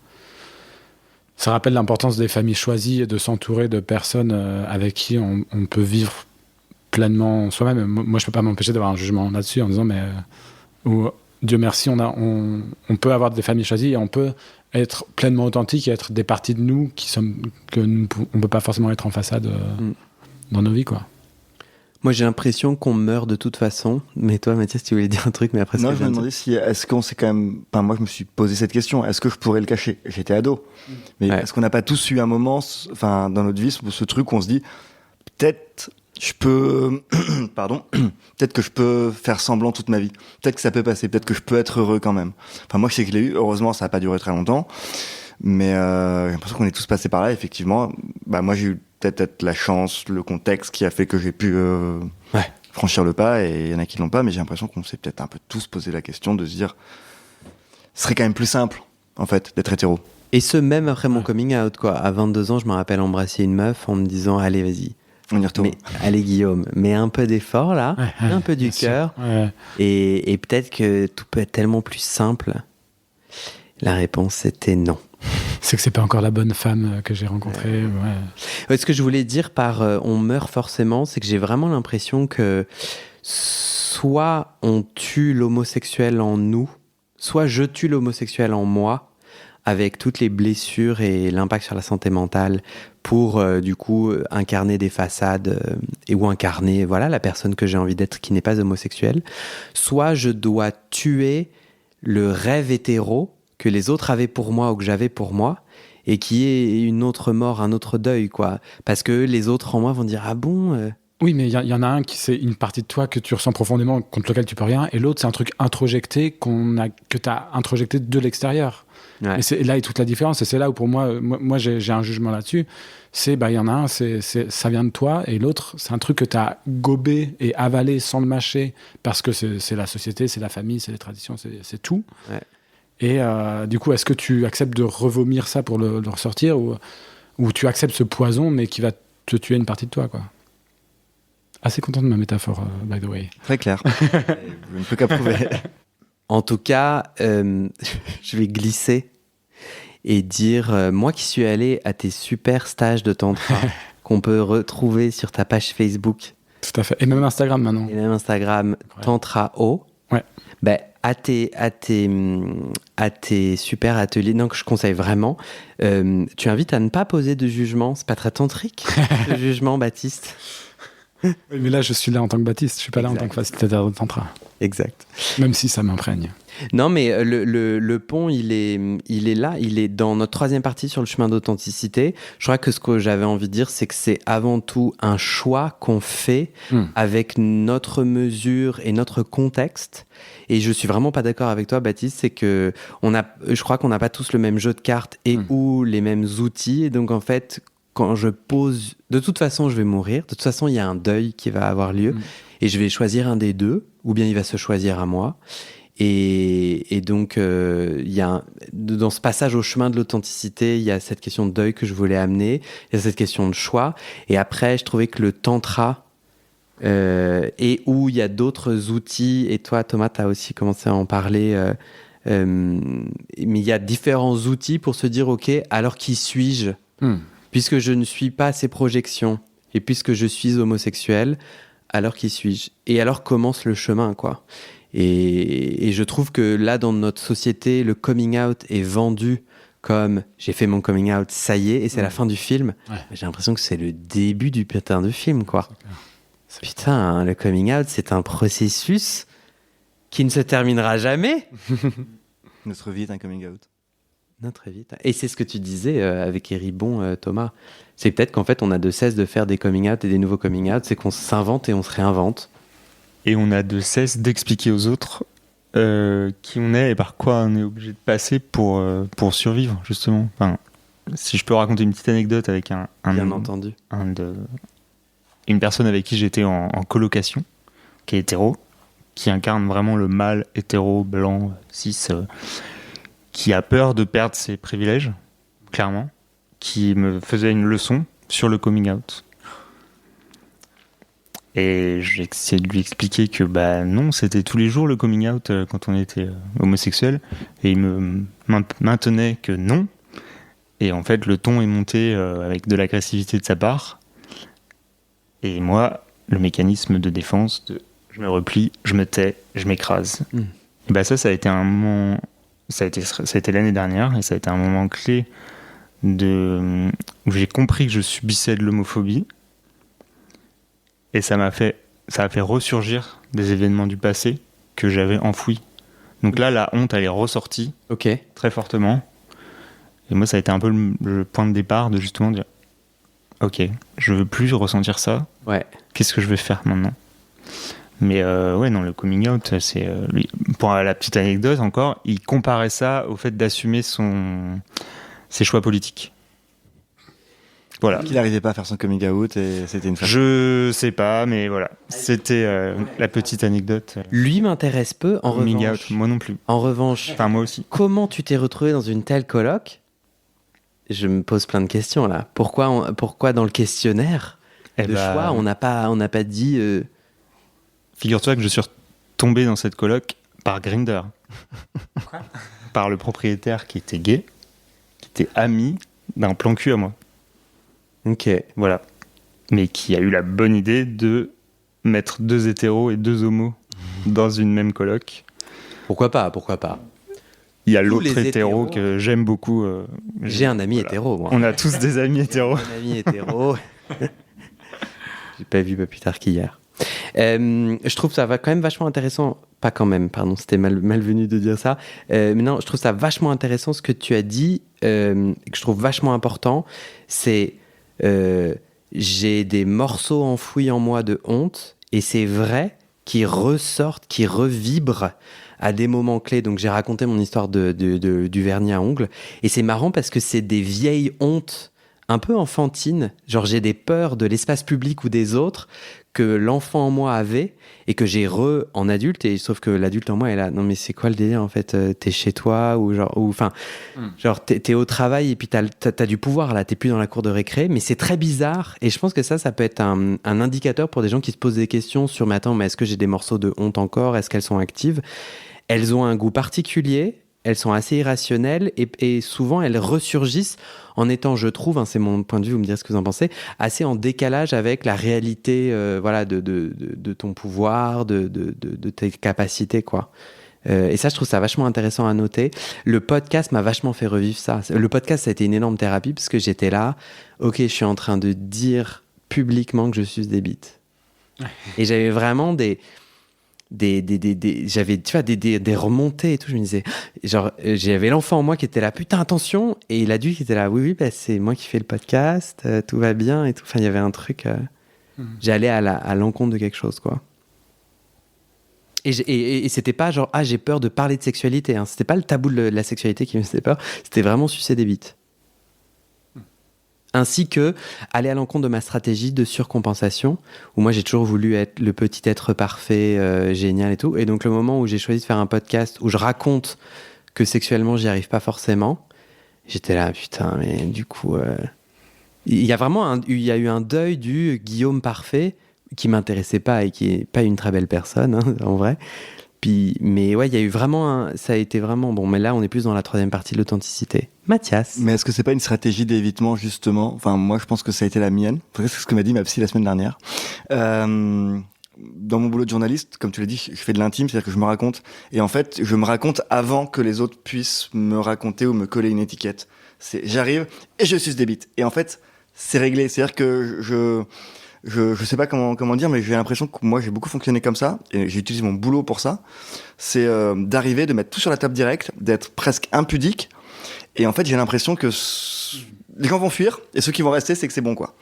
rappelle l'importance des familles choisies et de s'entourer de personnes avec qui on peut vivre pleinement soi-même. Moi, je peux pas m'empêcher d'avoir un jugement là-dessus en disant, mais Dieu merci, on peut avoir des familles choisies et on peut être pleinement authentique et être des parties de nous on peut pas forcément être en façade dans nos vies, quoi. Moi, j'ai l'impression qu'on meurt de toute façon. Mais toi, Mathias, tu voulais dire un truc, mais après... Non, je me demandais est-ce qu'on s'est quand même... Enfin, moi, je me suis posé cette question. Est-ce que je pourrais le cacher ? J'étais ado. Mais est-ce qu'on n'a pas tous eu un moment, dans notre vie, ce truc où on se dit, peut-être je peux... Pardon. Peut-être que je peux faire semblant toute ma vie. Peut-être que ça peut passer. Peut-être que je peux être heureux quand même. Enfin, moi, je sais que je l'ai eu. Heureusement, ça n'a pas duré très longtemps. Mais j'ai l'impression qu'on est tous passés par là. Effectivement, moi, j'ai eu peut-être la chance, le contexte qui a fait que j'ai pu franchir le pas, et il y en a qui l'ont pas, mais j'ai l'impression qu'on s'est peut-être un peu tous posé la question de se dire ce serait quand même plus simple en fait d'être hétéro. Et ce même après mon coming out, quoi. À 22 ans, je me rappelle embrasser une meuf en me disant allez, vas-y, on y retourne. Allez Guillaume, mets un peu d'effort là, un peu du cœur, et peut-être que tout peut être tellement plus simple. La réponse était non. C'est que c'est pas encore la bonne femme que j'ai rencontrée. Ce que je voulais dire par on meurt forcément, c'est que j'ai vraiment l'impression que soit on tue l'homosexuel en nous, soit je tue l'homosexuel en moi, avec toutes les blessures et l'impact sur la santé mentale pour du coup incarner des façades ou incarner la personne que j'ai envie d'être qui n'est pas homosexuelle. Soit je dois tuer le rêve hétéro que les autres avaient pour moi ou que j'avais pour moi, et qui est une autre mort, un autre deuil, quoi. Parce que les autres en moi vont dire « Ah bon ?» Oui, mais il y en a un qui c'est une partie de toi que tu ressens profondément, contre lequel tu peux rien, et l'autre c'est un truc introjecté que tu as introjecté de l'extérieur. Ouais. Et c'est là est toute la différence, et c'est là où pour moi j'ai un jugement là-dessus. C'est il y en a un, ça vient de toi, et l'autre c'est un truc que tu as gobé et avalé sans le mâcher, parce que c'est la société, c'est la famille, c'est les traditions, c'est tout. Ouais. Et du coup, est-ce que tu acceptes de revomir ça pour le ressortir, ou tu acceptes ce poison, mais qui va te tuer une partie de toi, quoi. Assez content de ma métaphore, by the way. Très clair. Je ne peux qu'approuver. En tout cas, je vais glisser et dire, moi qui suis allé à tes super stages de tantra, qu'on peut retrouver sur ta page Facebook. Tout à fait. Et même Instagram maintenant. Et même Instagram, Tantra O. Ouais. À tes super ateliers, donc je conseille vraiment. Tu invites à ne pas poser de jugement. C'est pas très tantrique, le jugement, Baptiste. Oui, mais là, je suis là en tant que Baptiste. Je suis pas là en tant que facilitateur de tantra. Exact. Même si ça m'imprègne. Non, mais le pont, il est là, il est dans notre troisième partie sur le chemin d'authenticité. Je crois que ce que j'avais envie de dire, c'est que c'est avant tout un choix qu'on fait avec notre mesure et notre contexte. Et je suis vraiment pas d'accord avec toi, Baptiste, c'est que je crois qu'on n'a pas tous le même jeu de cartes et ou les mêmes outils. Et donc, en fait, quand je pose... De toute façon, je vais mourir. De toute façon, il y a un deuil qui va avoir lieu. Et je vais choisir un des deux, ou bien il va se choisir à moi. Et donc, dans ce passage au chemin de l'authenticité, il y a cette question de deuil que je voulais amener, il y a cette question de choix. Et après, je trouvais que le tantra, et où il y a d'autres outils, et toi, Thomas, tu as aussi commencé à en parler, mais il y a différents outils pour se dire, OK, alors qui suis-je ? Puisque je ne suis pas ces projections, et puisque je suis homosexuel, alors qui suis-je ? Et alors commence le chemin, quoi. Et je trouve que là, dans notre société, le coming out est vendu comme j'ai fait mon coming out, ça y est, et c'est la fin du film. Ouais. J'ai l'impression que c'est le début du putain de film, quoi. Putain, hein, le coming out, c'est un processus qui ne se terminera jamais. Notre vie est un coming out. Notre vie. Et c'est ce que tu disais avec Héribon, Thomas. C'est peut-être qu'en fait, on a de cesse de faire des coming out et des nouveaux coming out. C'est qu'on s'invente et on se réinvente. Et on a de cesse d'expliquer aux autres qui on est et par quoi on est obligé de passer pour survivre, justement. Enfin, si je peux raconter une petite anecdote avec Bien entendu. Une personne avec qui j'étais en colocation, qui est hétéro, qui incarne vraiment le mâle hétéro, blanc, cis, qui a peur de perdre ses privilèges, clairement, qui me faisait une leçon sur le coming out. Et j'ai essayé de lui expliquer que non, c'était tous les jours le coming out quand on était homosexuel. Et il me maintenait que non. Et en fait, le ton est monté avec de l'agressivité de sa part. Et moi, le mécanisme de défense, je me replie, je me tais, je m'écrase. Et ça a été un moment... Ça a été l'année dernière, et ça a été un moment clé où j'ai compris que je subissais de l'homophobie. Et ça a fait ressurgir des événements du passé que j'avais enfouis. Donc là, la honte, elle est ressortie très fortement. Et moi, ça a été un peu le point de départ de justement dire OK, je veux plus ressentir ça. Ouais. Qu'est-ce que je vais faire maintenant ? Mais le coming out, c'est lui. Pour la petite anecdote encore, il comparait ça au fait d'assumer ses choix politiques. Voilà. Qu'il n'arrivait pas à faire son coming out et c'était une façon. Je sais pas, mais voilà. C'était la petite anecdote. Lui m'intéresse peu, en coming revanche. Out, moi non plus. En revanche. Enfin, moi aussi. Comment tu t'es retrouvé dans une telle coloc ? Je me pose plein de questions là. Pourquoi dans le questionnaire de choix, on n'a pas dit. Figure-toi que je suis tombé dans cette coloc par Grindr. Par le propriétaire qui était gay, qui était ami d'un plan cul à moi. Ok. Voilà. Mais qui a eu la bonne idée de mettre 2 hétéros et 2 homos dans une même coloc. Pourquoi pas ? Il y a l'autre hétéro que j'aime beaucoup. J'ai un ami hétéro, moi. On a tous des amis hétéros. Un ami hétéro. J'ai pas vu plus tard qu'hier. Je trouve ça quand même vachement intéressant. Pas quand même, pardon, c'était malvenu de dire ça. Mais non, je trouve ça vachement intéressant ce que tu as dit, que je trouve vachement important. C'est j'ai des morceaux enfouis en moi de honte, et c'est vrai qui ressortent, qui revibrent à des moments clés. Donc j'ai raconté mon histoire du vernis à ongles, et c'est marrant parce que c'est des vieilles hontes un peu enfantines, genre j'ai des peurs de l'espace public ou des autres que l'enfant en moi avait et que j'ai en adulte, et sauf que l'adulte en moi est là, non mais c'est quoi le délire en fait, t'es chez toi ou genre t'es au travail et puis t'as du pouvoir là, t'es plus dans la cour de récré, mais c'est très bizarre, et je pense que ça peut être un indicateur pour des gens qui se posent des questions sur mais attends, mais est-ce que j'ai des morceaux de honte encore, est-ce qu'elles sont actives? Elles ont un goût particulier, elles sont assez irrationnelles, et souvent elles ressurgissent en étant, je trouve, c'est mon point de vue, vous me direz ce que vous en pensez, assez en décalage avec la réalité de ton pouvoir, de tes capacités, quoi. Et ça, je trouve ça vachement intéressant à noter. Le podcast m'a vachement fait revivre ça. Le podcast, ça a été une énorme thérapie parce que j'étais là, ok, je suis en train de dire publiquement que je suce des bites. Et j'avais vraiment j'avais, tu vois, des remontées et tout. Je me disais, genre, j'avais l'enfant en moi qui était là, putain, attention. Et l'adulte qui était là, oui, bah, c'est moi qui fais le podcast, tout va bien et tout. Enfin, il y avait un truc, j'allais à l'encontre de quelque chose, quoi. Et c'était pas genre, j'ai peur de parler de sexualité, hein. C'était pas le tabou de la sexualité qui me faisait peur. C'était vraiment sucer des bites. Ainsi que aller à l'encontre de ma stratégie de surcompensation, où moi j'ai toujours voulu être le petit être parfait, génial et tout. Et donc le moment où j'ai choisi de faire un podcast où je raconte que sexuellement j'y arrive pas forcément, j'étais là, putain, mais du coup... Il y a eu un deuil du Guillaume parfait qui m'intéressait pas et qui est pas une très belle personne, hein, en vrai. Puis, mais ouais, il y a eu vraiment ça a été vraiment bon. Mais là, on est plus dans la troisième partie de l'authenticité. Mathias. Mais est-ce que c'est pas une stratégie d'évitement, justement? Enfin, moi, je pense que ça a été la mienne. C'est ce que m'a dit ma psy la semaine dernière. Dans mon boulot de journaliste, comme tu l'as dit, je fais de l'intime, c'est-à-dire que je me raconte. Et en fait, je me raconte avant que les autres puissent me raconter ou me coller une étiquette. J'arrive et je suce des bites. Et en fait, c'est réglé. C'est-à-dire que je sais pas comment dire, mais j'ai l'impression que moi j'ai beaucoup fonctionné comme ça, et j'utilise mon boulot pour ça. C'est d'arriver, de mettre tout sur la table direct, d'être presque impudique, et en fait j'ai l'impression que les gens vont fuir, et ceux qui vont rester, c'est que c'est bon, quoi.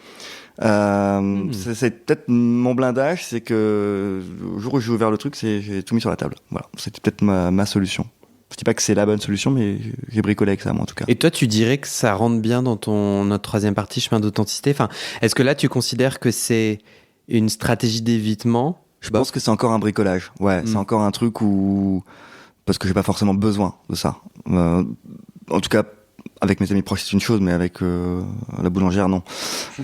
C'est peut-être mon blindage, c'est que le jour où j'ai ouvert le truc, j'ai tout mis sur la table. Voilà, c'était peut-être ma solution. Je dis pas que c'est la bonne solution, mais j'ai bricolé avec ça, moi, en tout cas. Et toi, tu dirais que ça rentre bien dans notre troisième partie, chemin d'authenticité. Enfin, est-ce que là, tu considères que c'est une stratégie d'évitement? Je pense que c'est encore un bricolage. Ouais, c'est encore un truc où... Parce que j'ai pas forcément besoin de ça. En tout cas, avec mes amis proches, c'est une chose, mais avec la boulangère, non.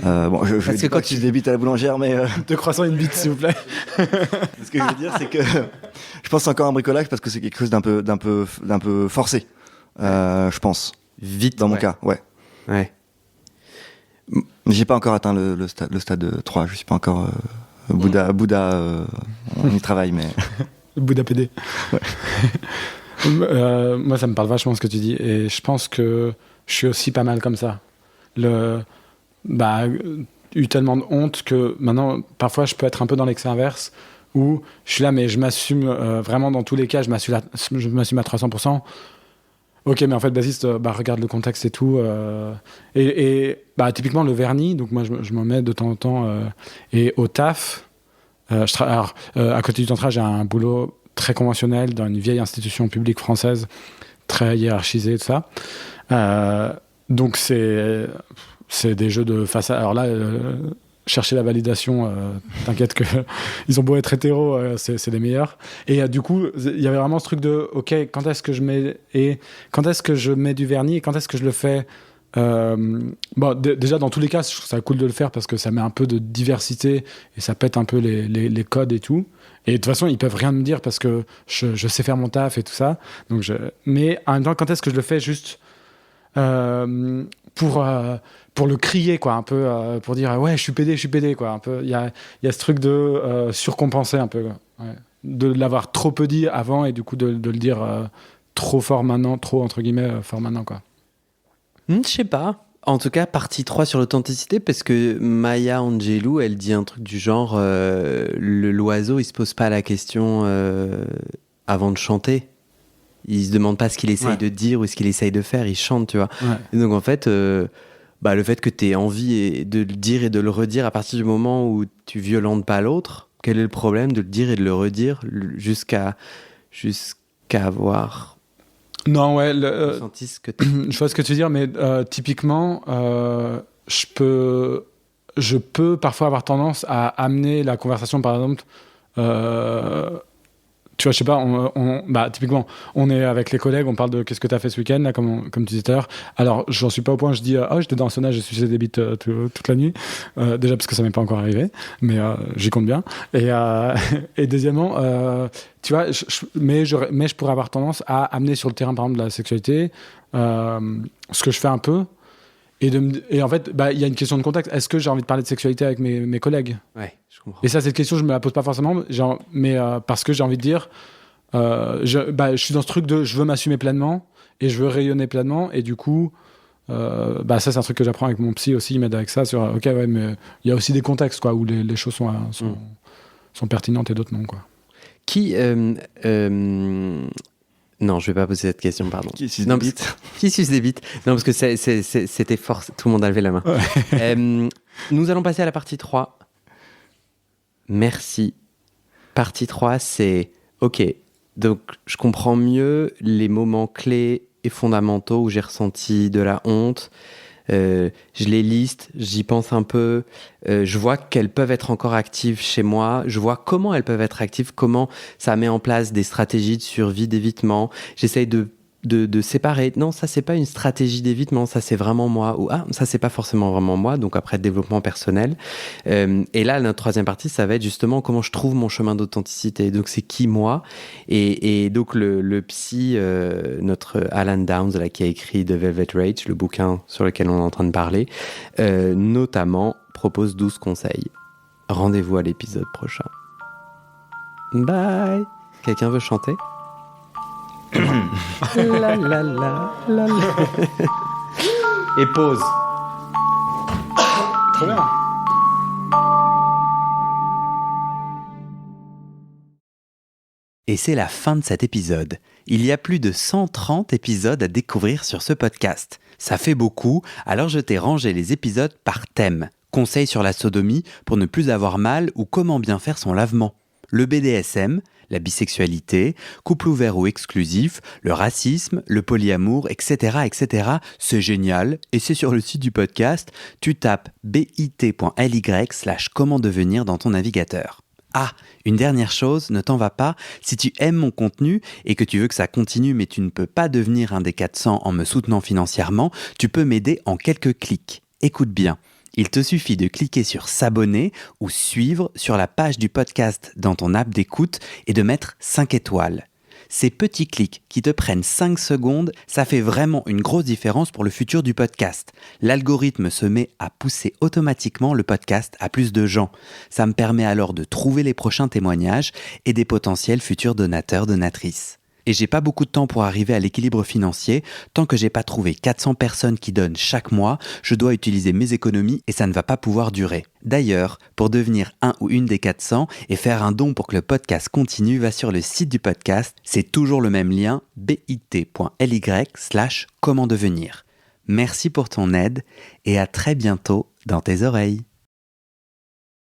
Bon, je dis pas que tu débites à la boulangère, mais... Deux croissants et une bite, s'il vous plaît. Ce que je veux dire, c'est que je pense que c'est encore un bricolage parce que c'est quelque chose d'un peu forcé. Je pense. Vite. Dans mon cas, ouais. Ouais. J'ai pas encore atteint le stade 3. Je suis pas encore Bouddha. On y travaille, mais... Bouddha PD. Ouais. Moi, ça me parle vachement ce que tu dis, et je pense que je suis aussi pas mal comme ça. Eu tellement de honte que maintenant, parfois, je peux être un peu dans l'excès inverse, où je suis là, mais je m'assume vraiment dans tous les cas, je m'assume à 300%. Ok, mais en fait, bassiste, regarde le contexte et tout. Typiquement, le vernis, donc moi, je m'en mets de temps en temps. Et au taf, à côté du tantra, j'ai un boulot très conventionnel dans une vieille institution publique française, très hiérarchisée, tout ça. Donc, c'est des jeux de façade. Alors là, chercher la validation, t'inquiète que ils ont beau être hétéros, c'est les meilleurs. Et du coup, il y avait vraiment ce truc de, ok, quand est-ce que je mets du vernis et quand est-ce que je le fais déjà dans tous les cas, je trouve ça cool de le faire parce que ça met un peu de diversité et ça pète un peu les codes et tout. Et de toute façon, ils peuvent rien me dire parce que je sais faire mon taf et tout ça. Donc mais en même temps, quand est-ce que je le fais juste pour le crier, quoi, un peu, pour dire ouais, je suis pédé, quoi. Un peu, il y a ce truc de surcompenser un peu, quoi. Ouais. De l'avoir trop peu dit avant et du coup de le dire trop fort maintenant, trop entre guillemets fort maintenant, quoi. Je sais pas. En tout cas, partie 3 sur l'authenticité, parce que Maya Angelou, elle dit un truc du genre l'oiseau, il se pose pas la question avant de chanter. Il se demande pas ce qu'il essaye de dire ou ce qu'il essaye de faire, il chante, tu vois. Ouais. Et donc en fait, le fait que tu aies envie de le dire et de le redire à partir du moment où tu violentes pas l'autre, quel est le problème de le dire et de le redire jusqu'à avoir... Non, ouais. Je vois ce que tu veux dire, mais typiquement, je peux parfois avoir tendance à amener la conversation, par exemple. Tu vois, je sais pas, typiquement, on est avec les collègues, on parle de qu'est-ce que tu as fait ce week-end, là, comme tu disais tout à l'heure. Alors, j'en suis pas au point, je dis, j'étais dans un sauna, j'ai sucé des bites toute la nuit. Déjà, parce que ça m'est pas encore arrivé, mais j'y compte bien. Et deuxièmement, tu vois, mais je pourrais avoir tendance à amener sur le terrain, par exemple, de la sexualité, ce que je fais un peu. Et en fait, il y a une question de contexte. Est-ce que j'ai envie de parler de sexualité avec mes collègues ? Ouais, je comprends. Et ça, cette question, je me la pose pas forcément, mais parce que j'ai envie de dire, je suis dans ce truc de, je veux m'assumer pleinement et je veux rayonner pleinement. Et du coup, ça, c'est un truc que j'apprends avec mon psy aussi. Il m'aide avec ça sur, ok, ouais, mais il y a aussi des contextes, quoi, où les choses sont pertinentes et d'autres non, quoi. Non, je vais pas poser cette question, pardon. Qui suce Non, des bites? Qui suce des bites? Non, parce que c'était fort, tout le monde a levé la main. Nous allons passer à la partie 3. Merci. Partie 3, c'est... Ok, donc je comprends mieux les moments clés et fondamentaux où j'ai ressenti de la honte. Je les liste, j'y pense un peu, je vois qu'elles peuvent être encore actives chez moi, je vois comment elles peuvent être actives, comment ça met en place des stratégies de survie, d'évitement. J'essaye de séparer. Non, ça, c'est pas une stratégie d'évitement, ça, c'est vraiment moi. Ou ça, c'est pas forcément vraiment moi. Donc, après, développement personnel. Et là, notre troisième partie, ça va être justement comment je trouve mon chemin d'authenticité. Donc, c'est qui moi? Et donc, le psy, notre Alan Downs, là, qui a écrit The Velvet Rage, le bouquin sur lequel on est en train de parler, notamment, propose 12 conseils. Rendez-vous à l'épisode prochain. Bye! Quelqu'un veut chanter? La la la la la. Et pause. Trop bien. Et c'est la fin de cet épisode. Il y a plus de 130 épisodes à découvrir sur ce podcast. Ça fait beaucoup, alors je t'ai rangé les épisodes par thème. Conseils sur la sodomie pour ne plus avoir mal ou comment bien faire son lavement. Le BDSM, la bisexualité, couple ouvert ou exclusif, le racisme, le polyamour, etc., etc. C'est génial et c'est sur le site du podcast. Tu tapes bit.ly/comment devenir dans ton navigateur. Ah, une dernière chose, ne t'en va pas, si tu aimes mon contenu et que tu veux que ça continue mais tu ne peux pas devenir un des 400 en me soutenant financièrement, tu peux m'aider en quelques clics. Écoute bien. Il te suffit de cliquer sur s'abonner ou suivre sur la page du podcast dans ton app d'écoute et de mettre 5 étoiles. Ces petits clics qui te prennent 5 secondes, ça fait vraiment une grosse différence pour le futur du podcast. L'algorithme se met à pousser automatiquement le podcast à plus de gens. Ça me permet alors de trouver les prochains témoignages et des potentiels futurs donateurs, donatrices. Et j'ai pas beaucoup de temps pour arriver à l'équilibre financier. Tant que j'ai pas trouvé 400 personnes qui donnent chaque mois, je dois utiliser mes économies et ça ne va pas pouvoir durer. D'ailleurs, pour devenir un ou une des 400 et faire un don pour que le podcast continue, va sur le site du podcast. C'est toujours le même lien, bit.ly/comment devenir. Merci pour ton aide et à très bientôt dans tes oreilles.